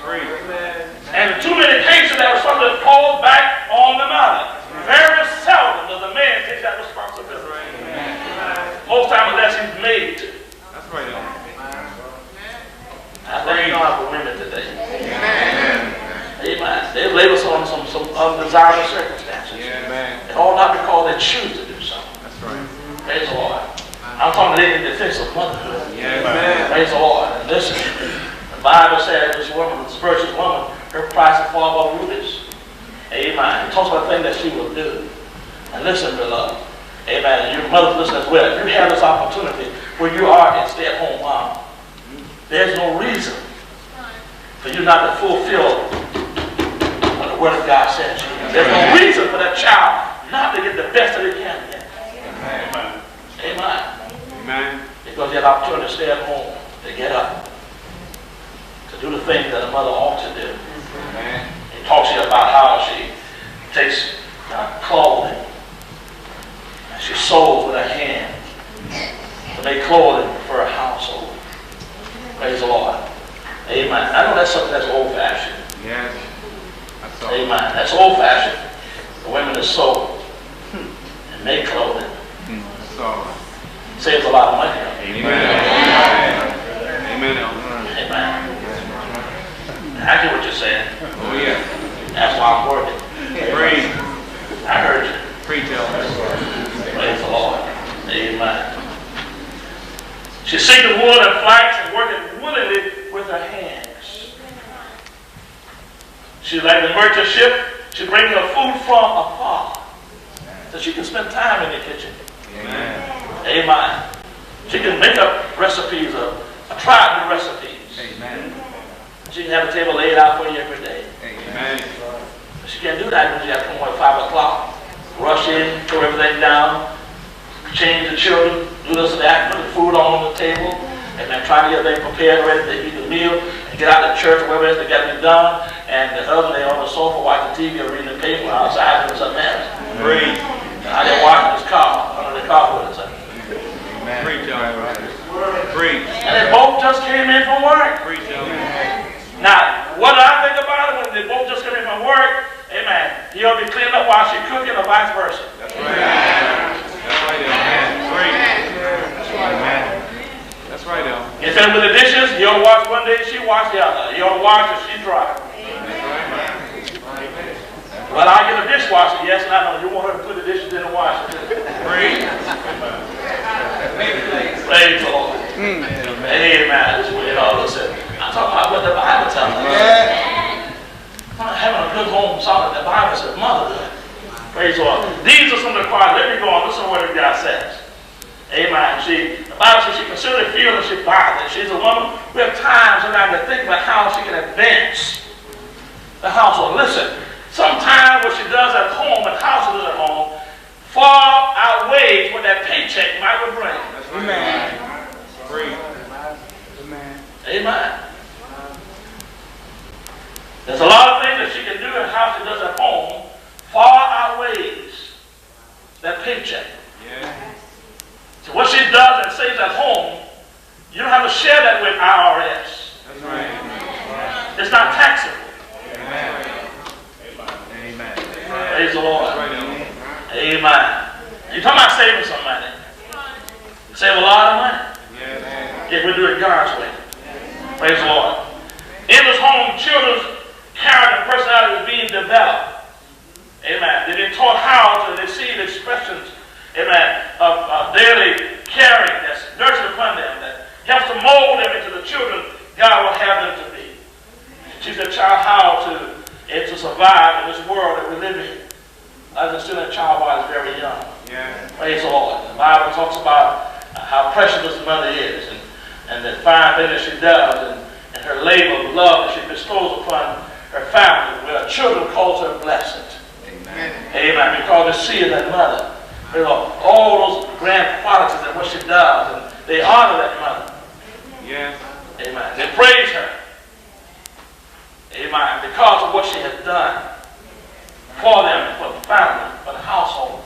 Free. And in too many cases, that was something that falls back on the mother. Very seldom does a man take that responsibility. Most times, unless he's made to. That's right. I thank God for women today. Amen. Amen. They labor on some undesirable circumstances. Amen. And all not because they choose to do so. That's right. Praise the Lord. I'm talking today in defense of motherhood. Amen. Praise the Lord. And listen, the Bible says this woman, this virtuous woman, her price will fall by rubies. Amen. It talks about things that she will do. And listen, beloved. Amen. And your mother listen as well. You have this opportunity where you are a stay-at-home mom. There's no reason for you not to fulfill what the Word of God says. There's no reason for that child not to get the best that it can get. Amen. Amen. Amen. Because you have the opportunity to stay at home, to get up, to do the things that a mother ought to do. Amen. It talks here about how she takes clothing and she sews with her hand to make clothing for her household. Praise the Lord. Amen. I know that's something that's old-fashioned. Yes. That's all. Amen. That's old-fashioned. The women that sew and make clothing. That's all. Saves a lot of money. Amen. Amen. Amen. I get what you're saying. Oh, yeah. That's why I'm working. Free. I heard you. Free tell. Praise the Lord. Amen. She seeketh wood and flax and worketh willingly with her hands. She's like the merchant ship. She brings her food from afar, so she can spend time in the kitchen. Amen. Amen. She can make up recipes, try new recipes. Amen. She can have a table laid out for you every day. Amen. But she can't do that when she has to come home at 5 o'clock. Rush in, throw everything down, change the children, do this and that, put the food on the table, and then try to get everything prepared, ready to eat the meal, and get out of church, whatever it is that got to be done, and the other day on the sofa watching TV or reading the paper outside doing something else. Free. I didn't watch his car, under the car with us. Amen. Free tell. Free. And they both just came in from work. Free tell. Now, what do I think about it when they both just come in from work? Amen. He'll be cleaning up while she's cooking or vice versa. That's right. That's right. Amen. Instead with the dishes, he'll wash one day, she wash the other. He'll wash and she dry. Well, I get a dishwasher, yes, and I know you want her to put the dishes in the washer. Praise the Lord. Amen. Listen, I'm talking about what the Bible tells us. Having a good home, something the Bible says, motherhood. Praise the Lord. These are some of the qualities. Let me go on. Listen to what God says. Amen. The Bible says she considered feeling she bothered. She's a woman. We have times sometimes to think about how she can advance the household. Listen, sometimes what she does at home and how she does at home far outweighs what that paycheck might bring. Amen. Amen. There's a lot of things that she can do and how she does at home far outweighs that paycheck. Yeah. So what she does and says at home, you don't have to share that with IRS. That's right. It's not taxable. Amen. Amen. Praise the Lord. Right. Amen. You're talking about saving some money. Save a lot of money. Yeah. If we do it God's way. Praise the Lord. In this home, children's character and personality is being developed. Amen. They've been taught how to receive expressions, amen, of daily caring that's nurtured upon them, that helps to mold them into the children God will have them to be. Teach the child how to survive in this world that we live in. As still a child while is very young. Yeah. Praise the Lord. The Bible talks about how precious this mother is, and the fine thing that she does, and her labor of love that she bestows upon her family, where her children calls her blessed. Amen. Amen. Because they see that mother. You know, all those grand qualities and what she does, and they honor that mother. Yeah. Amen. They praise her. Amen. Because of what she has done for them, for the family, for the household.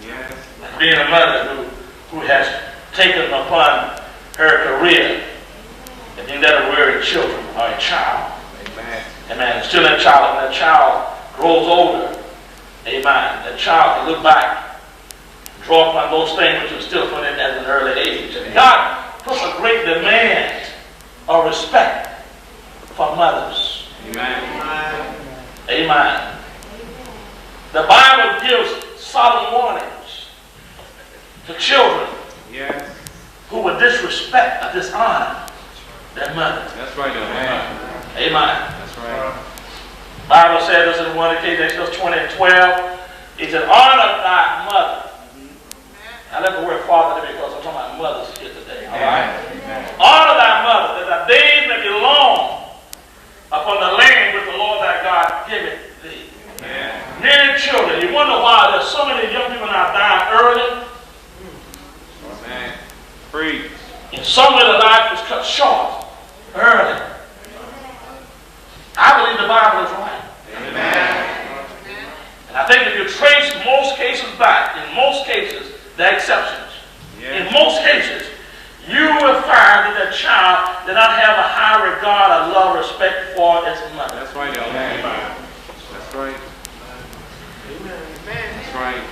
Yes. Being a mother who has taken upon her career, and then that of rearing children or a child. Amen. Amen. Still that child, when that child grows older, amen, that child can look back, draw upon those things which are still put in at an early age. And God puts a great demand of respect for mothers. Amen. Amen. The Bible gives solemn warnings to children Yes. who would disrespect or dishonor their mother. That's right. Amen. Amen. That's right. The Bible says this in one occasion, Exodus 20 and 12. It said, honor thy mother. I left the word father there because I'm talking about mothers here today. All right? Amen. Honor thy mother, that thy days may be long upon the land which the Lord thy God giveth thee. Yeah. Many children, you wonder why there's so many young people now dying early. Amen. Free. In some way, the life is cut short early. I believe the Bible is right. Amen. And I think if you trace most cases back, in most cases, there are exceptions. Yeah. In most cases, you will find that the child did not have a high regard or love, respect for its mother. That's right. Amen. That's right. That's right.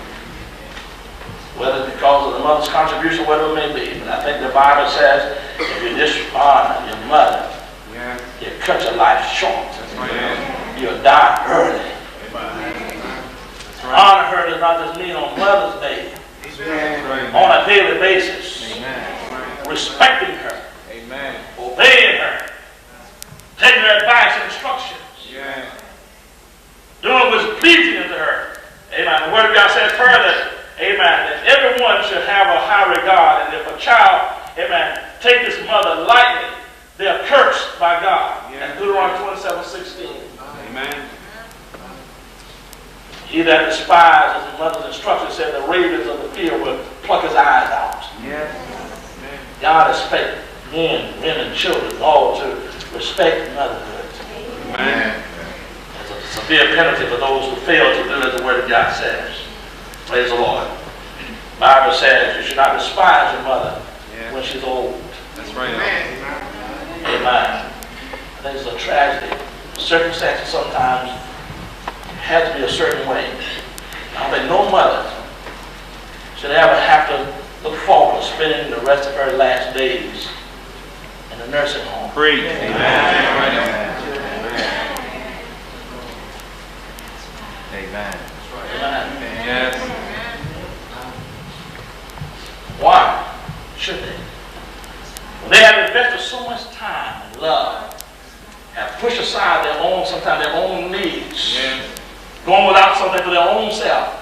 Whether it's because of the mother's contribution, whatever it may be. But I think the Bible says, if you dishonor your mother, Yeah. you cut your life short. That's right. Yeah. You'll die early. That's right. Honor her does not just mean on Mother's Day, That's right. on a daily basis. Amen. Respecting her, Amen. obeying her, taking her advice and instructions, Yeah. doing what's pleasing unto her. Amen. The Word of God says further, amen, that everyone should have a high regard, and if a child, amen, take his mother lightly, they are cursed by God. Yeah. And Deuteronomy 27:16. Amen. He that despises his mother's instructions, said the ravens of the field will pluck his eyes out. Yes. God expects men, women, children, all to respect motherhood. Amen. There's a severe penalty for those who fail to do as the Word of God says. Praise the Lord. The Bible says you should not despise your mother when she's old. That's right. Amen. I think it's a tragedy. Circumstances sometimes have to be a certain way. I think no mother should ever have to look forward to spending the rest of her last days in an the nursing home. Preach. Amen. Amen. Amen. Yes. Why should they? Well, they have invested so much time and love, have pushed aside their own, sometimes their own needs, Yes. going without something for their own self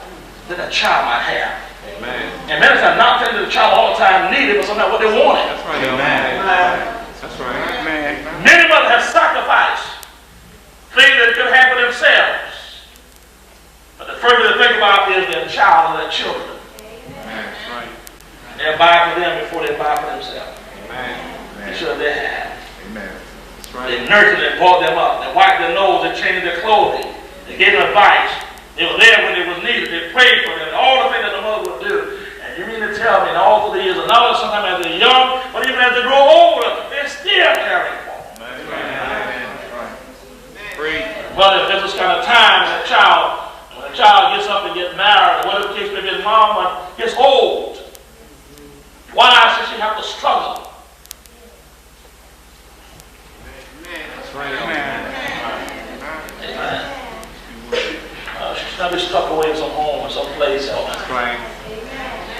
that a child might have. Amen. And many times not telling the child all the time needed, but sometimes what they wanted. That's right. Amen. That's right. Amen. Many mothers have sacrificed things that they could have for themselves. But the first thing they think about is their child or their children. That's right. They'll buy for them before they buy for themselves. Amen. Make sure they have. Amen. That's They right. nurtured and brought them up. They wiped their nose, they changed their clothing. They gave them advice. They were there when it was needed. They prayed for them. All the things that the mother would do. And you mean to tell me, in all through the years, and not sometimes as they're young, but even as they grow older, they're still caring for them. Amen. Preach. Well, if there's this kind of time when a child gets up and gets married, or whatever the case may be, his mom gets old, why should she have to struggle? That's right. Amen. Amen. She should not be stuck away in some home or some place else. That's right.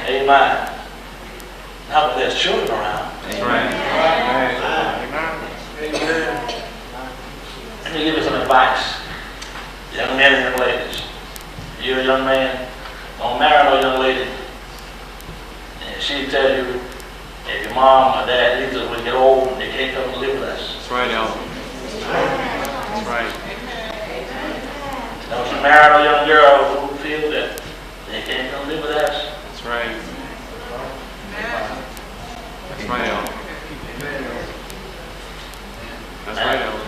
Amen. Now that there's children around. That's right. Amen. Let me give you some advice. Young men and young ladies. You're a young man, don't marry no young lady. And she tell you, if your mom or dad needs us when you get old, they can't come and live with us. That's right, Elton. That's right. Don't you marry no young girl who feel that they can't come live with us. That's right. That's right, Elton. That's right, Elton.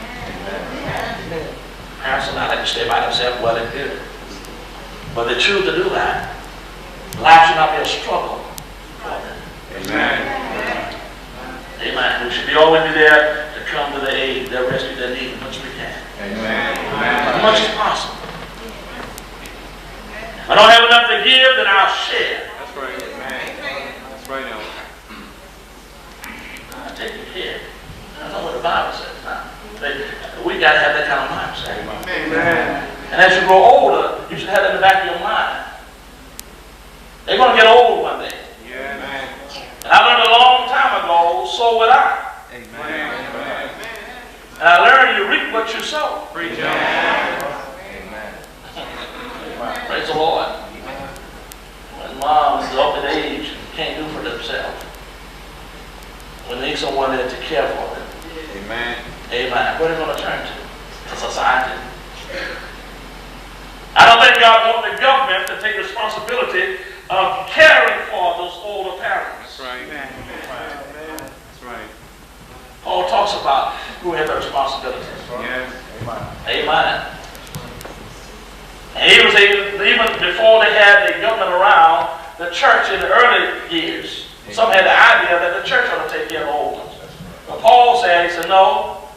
Parents are not like to stay by themselves, well and good. But they choose to do that. Life should not be a struggle for them. Amen. Amen. We should be always be there to come to their aid, their rescue, their need as much as we can. Amen. As much as possible. If I don't have enough to give, then I'll share. That's right. Amen. That's right, Elton. I'll take it care. That's not what the Bible says. We got to have that kind of mindset. Amen. And as you grow older, you should have that in the back of your mind. They're going to get old one day. Yeah. And I learned a long time ago, so would I. Amen. And I learned you reap what you sow. Preach, Elton. Praise the Lord. When moms up in age can't do for themselves, when they need someone there to care for them, Amen. amen, what are they going to turn to? To society. I don't think God wants the government to take responsibility of caring for those older parents. That's right. That's right. Paul talks about who has the responsibility. Yes. Amen. And he was even before they had the government around, the church in the early years, some had the idea that the church ought to take care of the old ones. But Paul said, he said, no,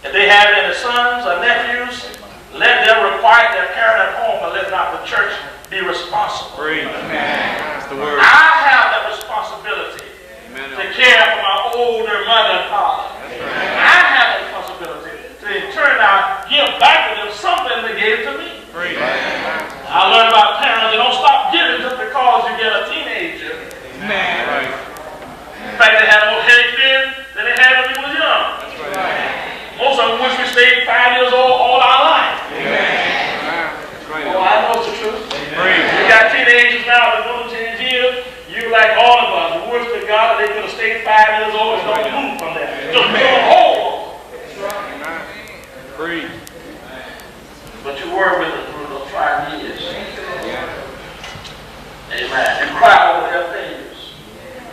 if they have any sons or nephews, let them require their parent at home, and let not the church be responsible. Preach. That's the word. I have that responsibility Amen. to care for my older mother and father. I have the responsibility to in turn now give back to them something they gave to me. Preach. I learned about parents, they don't stop giving just because you get a teenager. Amen. Right. In fact, they had more headaches then than they had when they was young. That's right. Most of them wish we stayed 5 years old all our life. Amen. That's right. Oh, I know it's the truth. Preach. You got teenagers now that go to teenage years, you like all of us, the worst of God, that they could have stayed 5 years old and don't move from there. Just build a hole. Preach. But you were with them through those 5 years. Amen. You cry over their failures.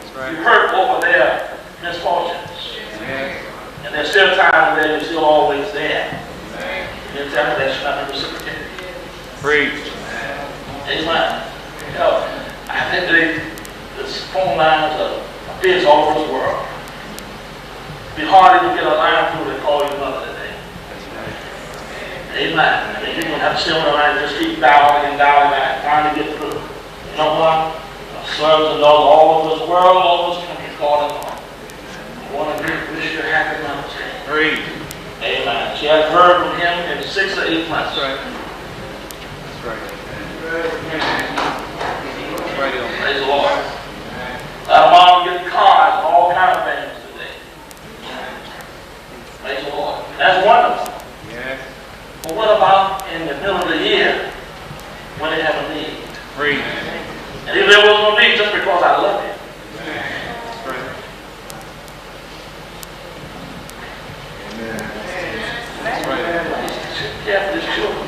That's You right. hurt over their misfortunes. Yes. And there's still times where you're still always there. You tell me that should not be reciprocated. Preach. Amen. You know, I think this phone lines are busy all over the world. It'd be hard to get a line through and call you another today. Amen. I mean, you're going to have to sit on the line and just keep dialing and trying to get through. You know what? Servants and those all over this world, all over this country calling on. I want to wish you a happy Preach. Amen. She hadn't heard from him in 6 or 8 months. That's right. That's right. Praise the Lord. Mom getting cars and all kinds of things today. Praise the Lord. That's wonderful. Yes. But what about in the middle of the year when they have a need? Preach. And if there was no need, just because I love you. That's right. That's right. Care for his children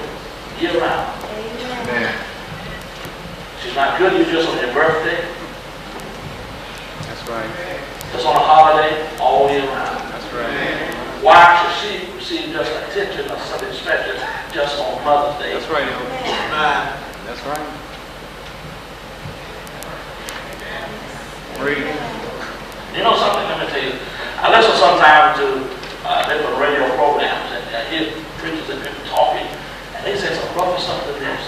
year round. Amen. She's not good to you just on your birthday, That's right. just on a holiday, all year round. That's right. Why should she receive just attention or something special just on Mother's Day? That's right, Elder. That's right. Preach. You know something, let me tell you. I listen sometimes to different radio programs and I hear preachers and people talking and they say some rough stuff to this.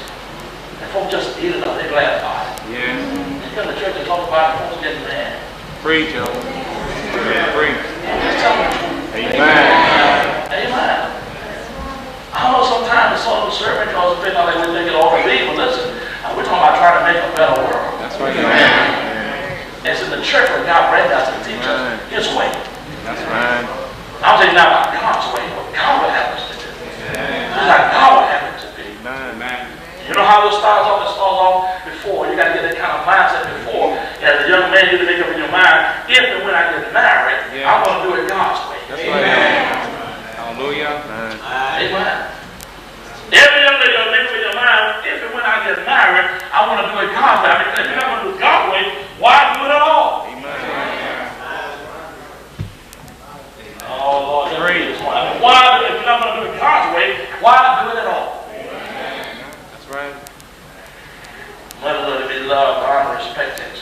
And folks just eat it up, they're glad about it. Yes. They come to church and talk about it, folks getting mad. Preach, Elder. Preach. Just tell them the truth. Amen. Amen. I know sometimes it's sort of a sermon because it feels like we think it all to be, but listen, we're talking about trying to make a better world. That's right. Amen. And it's in the church where God brings us to teach us his way. That's right. I'm saying not about God's way, but God would have us to do. It's like God would have it to be. Amen. You know how those starts off? It starts off before. You got to get that kind of mindset before. As a young man, you have to make up in your mind, if and when I get married, I want to do it God's way. That's right. Hallelujah. Amen. Every young lady will make up in your mind, if and when I get married, I want to do it God's way. I mean, if you're not going to do it God's way, why do it at all? Amen. Oh, Lord, great. I mean, why, if you're not going to do it God's way, why do it at all? That's right. Motherhood to be loved, honored, respected.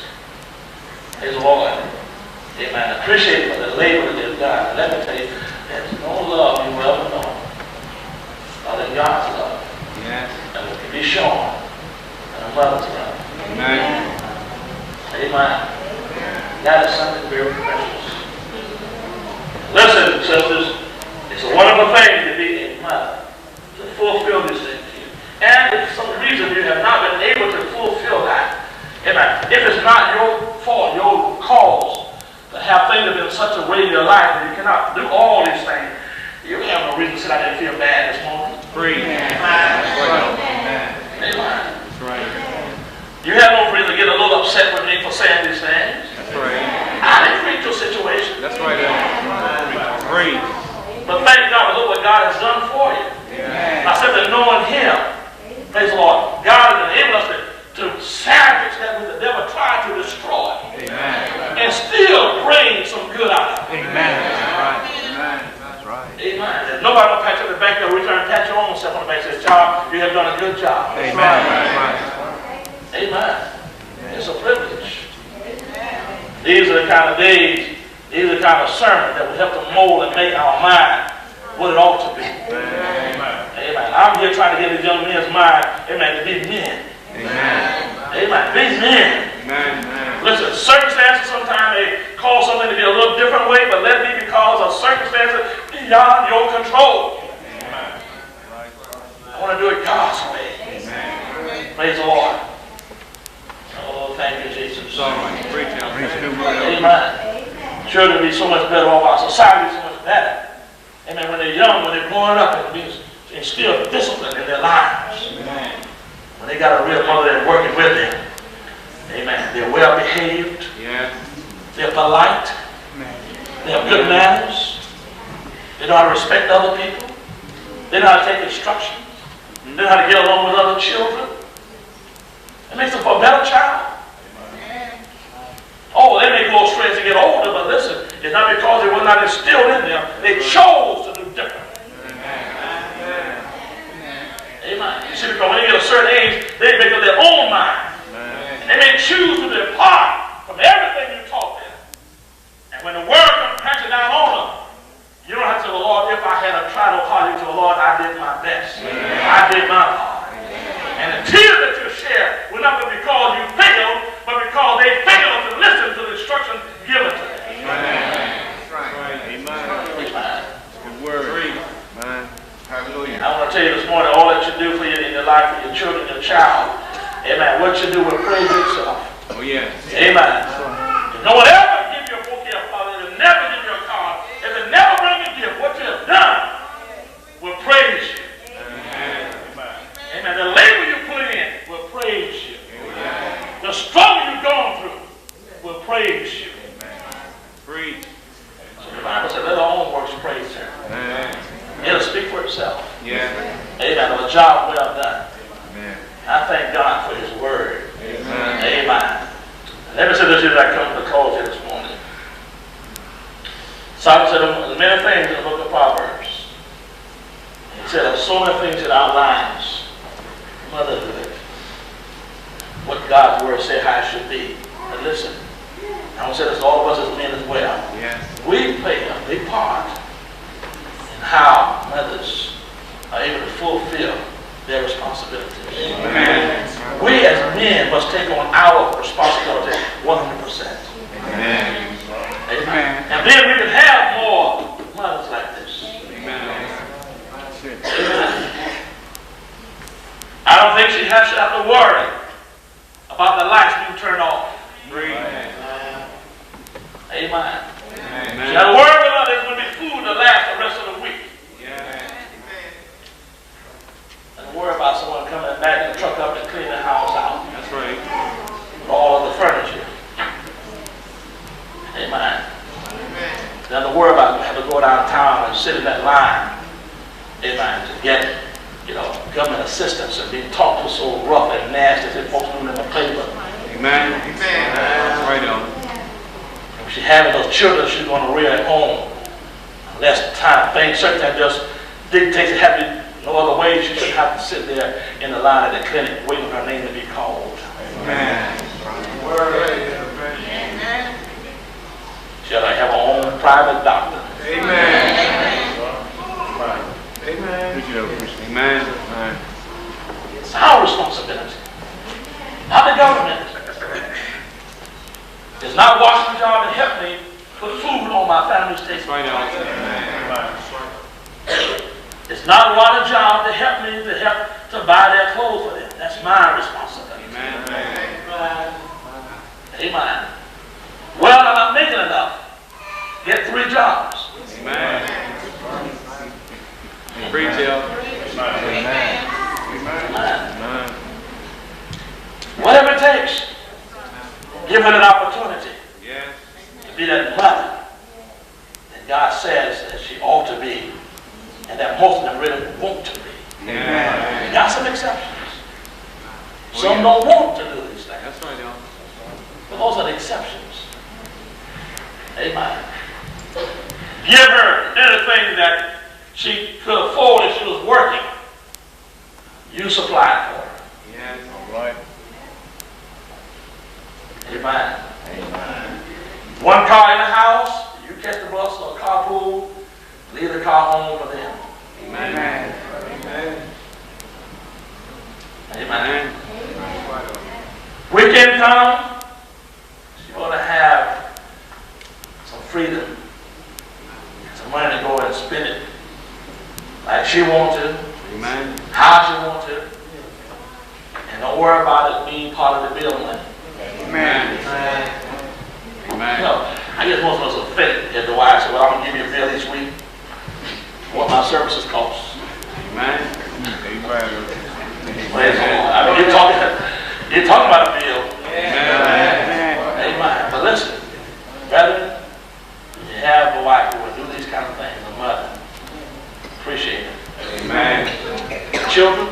Praise the Lord. Amen. Appreciate for the labor that they've done. Let me tell you, there's no love you will ever know other than God's love. Yes. And it can be shown in a mother's love. Amen. Amen. That is something very precious. Listen, sisters, it's a wonderful thing to be a mother, to fulfill these things to you. And if for some reason you have not been able to fulfill that, amen, if it's not your fault, your cause, to have things in such a way in your life that you cannot do all these things, you have no reason to sit out there and feel bad this morning. Preach. Amen. Amen. Amen. That's right. You have no reason to get a little upset with me for saying these things. That's right. I didn't create your situation. That's right. Preach. But thank God for what God has done for you. Amen. I said that knowing Him, praise the Lord, God has enabled us to salvage that which the devil tried to destroy. Amen. And still bring some good out of it. Amen. That's right. Amen. That's right. Amen. There's nobody will pat you on the back, they'll return and pat your own self on the back and say, child, you have done a good job. Amen. That's right. Amen. It's a privilege. These are the kind of days, these are the kind of sermons that will help to mold and make our mind what it ought to be. Amen. Amen. I'm here trying to get these young men's mind, amen, to be men. Amen. Amen. Be men. Amen. Listen, circumstances sometimes may cause something to be a little different way, but let it be because of circumstances beyond your control. Amen. I want to do it God's way. Amen. Praise the Lord. Oh, thank you, Jesus. It's all right. Preach now. Preach too much. Amen. Children be so much better off. Our society is so much better. Amen. When they're young, when they're growing up, and being instilled discipline in their lives. Amen. When they got a real mother that's working with them. Amen. They're well behaved. Yes. They're polite. They have good manners. They know how to respect other people. They know how to take instructions. They know how to get along with other children. It makes them for a better child. Oh, they may go astray as they get older, but listen, it's not because they were not instilled in them. They chose to do different. Amen. You see, because when they get a certain age, they make up their own mind. They may choose to depart from everything you taught them. And when the word comes crashing down on them, you don't have to say, well, Lord, if I had a trial hard, you say, well, Lord, I did my best. I did my part. And the tears that you share will not be because you failed, but because they failed to listen to the instructions given to them. That's right. Amen. Amen. a child, amen, what you do will praise yourself. Oh, yes. Amen. If no one ever give you a bouquet of flowers, if they never give you a card, if they never bring you a gift, what you have done will praise you. Amen. Amen. The labor you put in will praise you. Amen. The struggle you've gone through will praise you. Preach. So the Bible said, let our own works praise her. Amen. It'll speak for itself. Yeah. Amen. Of a job well done. Amen. I thank God for his word. Amen. Amen. Let me say this as I come to the close here this morning. Solomon said there's many things in the book of Proverbs. He said there's so many things that outlines motherhood. What God's word said how it should be. But listen, I want to say this to all of us as men as well. Yes. We play a big part in how mothers are able to fulfill their responsibilities. Amen. We as men must take on our responsibility 100%. Amen. Amen. And then we can have more mothers like this. Amen. Amen. I don't think she has to worry about the lights being turned off. Amen. Amen. She Amen. has to worry about there's going to be food to last the rest of the week. Yeah. And worry about someone coming back in the truck up and cleaning the house out. That's right. With all of the furniture. Amen. Then to worry about having to go downtown and sit in that line. Amen. To get, government assistance and being talked to so rough and nasty that folks doing in the playbook. Amen. Amen. That's right on. If she's having those children she's going to rear at home. Unless certain things just dictates it have to no other way, she shouldn't have to sit there in the line at the clinic waiting for her name to be called. Amen. She ought to have her own private doctor. Amen. Amen. Amen. It's our responsibility, not the government. It's not Washington's job to help me put food on my family's table. Right on. Amen. It's not Washington's job to help me to buy their clothes for them. That's my responsibility. Amen. Amen. Well, I'm not making enough. Get 3 jobs. Amen. Preach, Hill. Amen. Amen. Whatever it takes, give her an opportunity Yes. to be that mother that God says that she ought to be, and that most of them really want to be. Amen. There are some exceptions. Some don't want to do these things. That's right, Hill. But those are the exceptions. Amen. Give her anything that she could afford if she was working. You supply for her. Yes. All right. Amen. Amen. One car in the house, you catch the bus or carpool, leave the car home for them. Amen. Amen. Amen. Weekend come, she ought to have some freedom, some money to go and spend it like she wants to, Amen. how she wants to, and don't worry about it being part of the bill money. Amen. Amen. I guess most of us are offended at the wife say, well, I'm going to give you a bill each week for what my services cost. Amen. Praise the Lord. I mean, you're talking about a bill. Amen. Amen. But listen, brethren, you have a wife who will do these kind of things, a mother. Appreciate it. Amen. Children,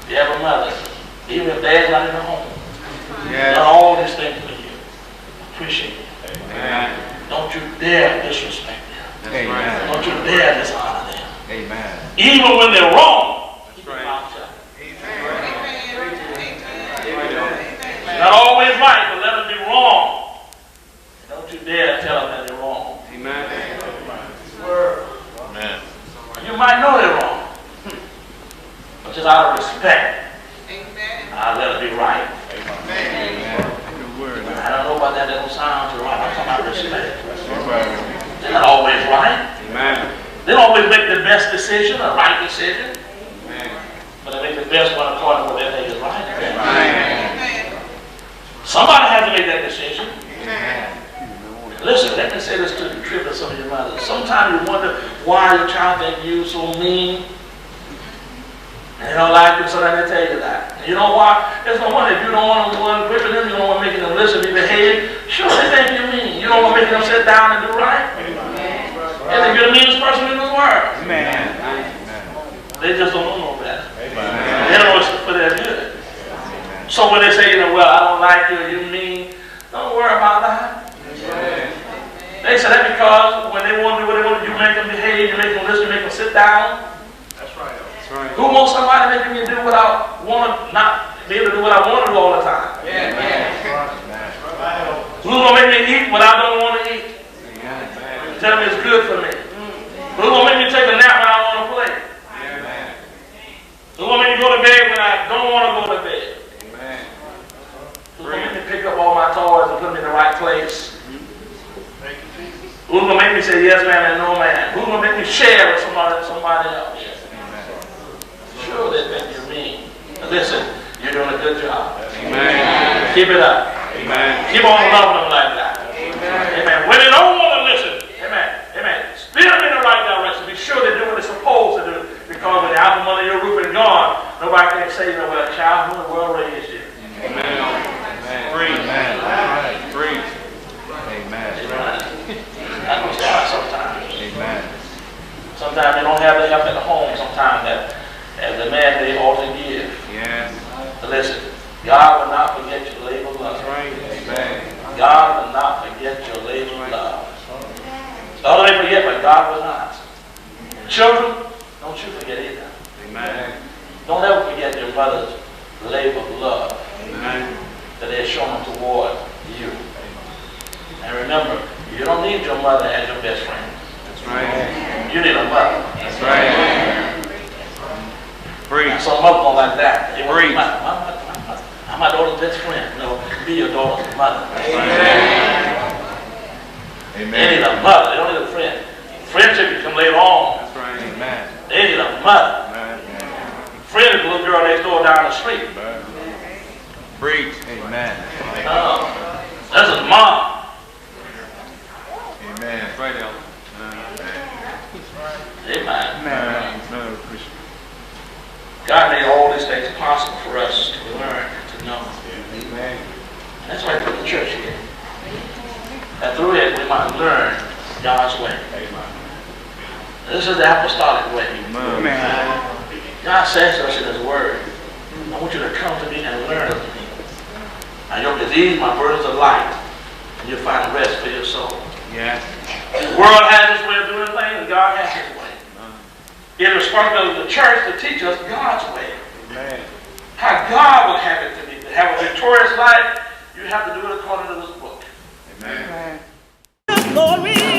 you have a mother. Even if dad's not in the home. Yes. Done all these things for you. Appreciate it. Amen. Don't you dare disrespect them. That's right. Don't you dare dishonor them. Amen. Even when they're wrong. That's right. Not always right, but let them be wrong. Don't you dare tell them that they're wrong. Amen. Amen. You might know they're wrong. But just out of respect, I'll let it be right. Good word. I don't know about that, that don't sound too right. I'm talking about respect. They're not always right. Amen. They don't always make the best decision, a right decision. Amen. But they make the best one according to what they think is right. say this to contribute some of your mothers. Sometimes you wonder why your child think you so mean. And they don't like you, so then they tell you that. And you know why? There's no wonder if you don't want to whip them, you don't want to make them listen, be behave. Sure, they think you mean. You don't want to make them sit down and do right. And then you're the meanest person in the world. Amen. They just don't know no better. They don't know it's for their good. So when they say, well, I don't like you, you mean, don't worry about that. They say that because when they want to do what they want to do, you make them behave, you make them listen, you make them sit down. That's right. Who wants somebody making me do what I want, not be able to do what I want to do all the time? Who's going to make me eat what I don't want to eat? Tell me it's good for me. Who's going to make me take a nap when I want to play? Who's going to make me go to bed when I don't want to go to bed? Who's going to make me pick up all my toys and put them in the right place? Who's going to make me say yes ma'am and no ma'am? Who's going to make me share with somebody else? Sure, they think you're mean. But listen, you're doing a good job. Amen. Keep it up. Amen. Keep on loving them like that. Amen. When they don't want to listen, amen. Steer them in the right direction. Be sure they do what they're supposed to do. Because when they're out from under your roof and gone, nobody can say, well, child, who in the world raised you? Amen. Breathe. Amen. Breathe. Amen. That's what's hard sometimes. Amen. Sometimes they don't have the help at home. Sometimes that as a man they ought to give. Yes. But listen, God will not forget your labor of love. Amen. God will not forget your labor of love. Although they forget, but God will not. Children, don't you forget either. Amen. Don't ever forget your mother's labor of love Amen. that they're showing toward you. And remember, you don't need your mother as your best friend. That's right. You need a mother. That's right. Breathe. Some mother don't like that. They want Breathe. I'm my daughter's best friend. No, be your daughter's mother. Amen. They need a mother. They don't need a friend. Friendship can come later on. That's right. Amen. They need a mother. Amen. Friend is the little girl next door down the street. Breathe. Amen. That's his mom. Amen. That's right, Elder. Amen. Amen. God made all these things possible for us to learn, to know. Amen. That's why I put the church here. And through it, we might learn God's way. This is the apostolic way. Amen. God says to us in His Word, I want you to come to me and learn of me. My yoke is easy, my burdens are light, and you'll find rest for your soul. Yes. The world has its way of doing things, and God has His way. It is responsibility of the church to teach us God's way. Amen. How God would have it to be. To have a victorious life, you have to do it according to this book. Amen. Glory.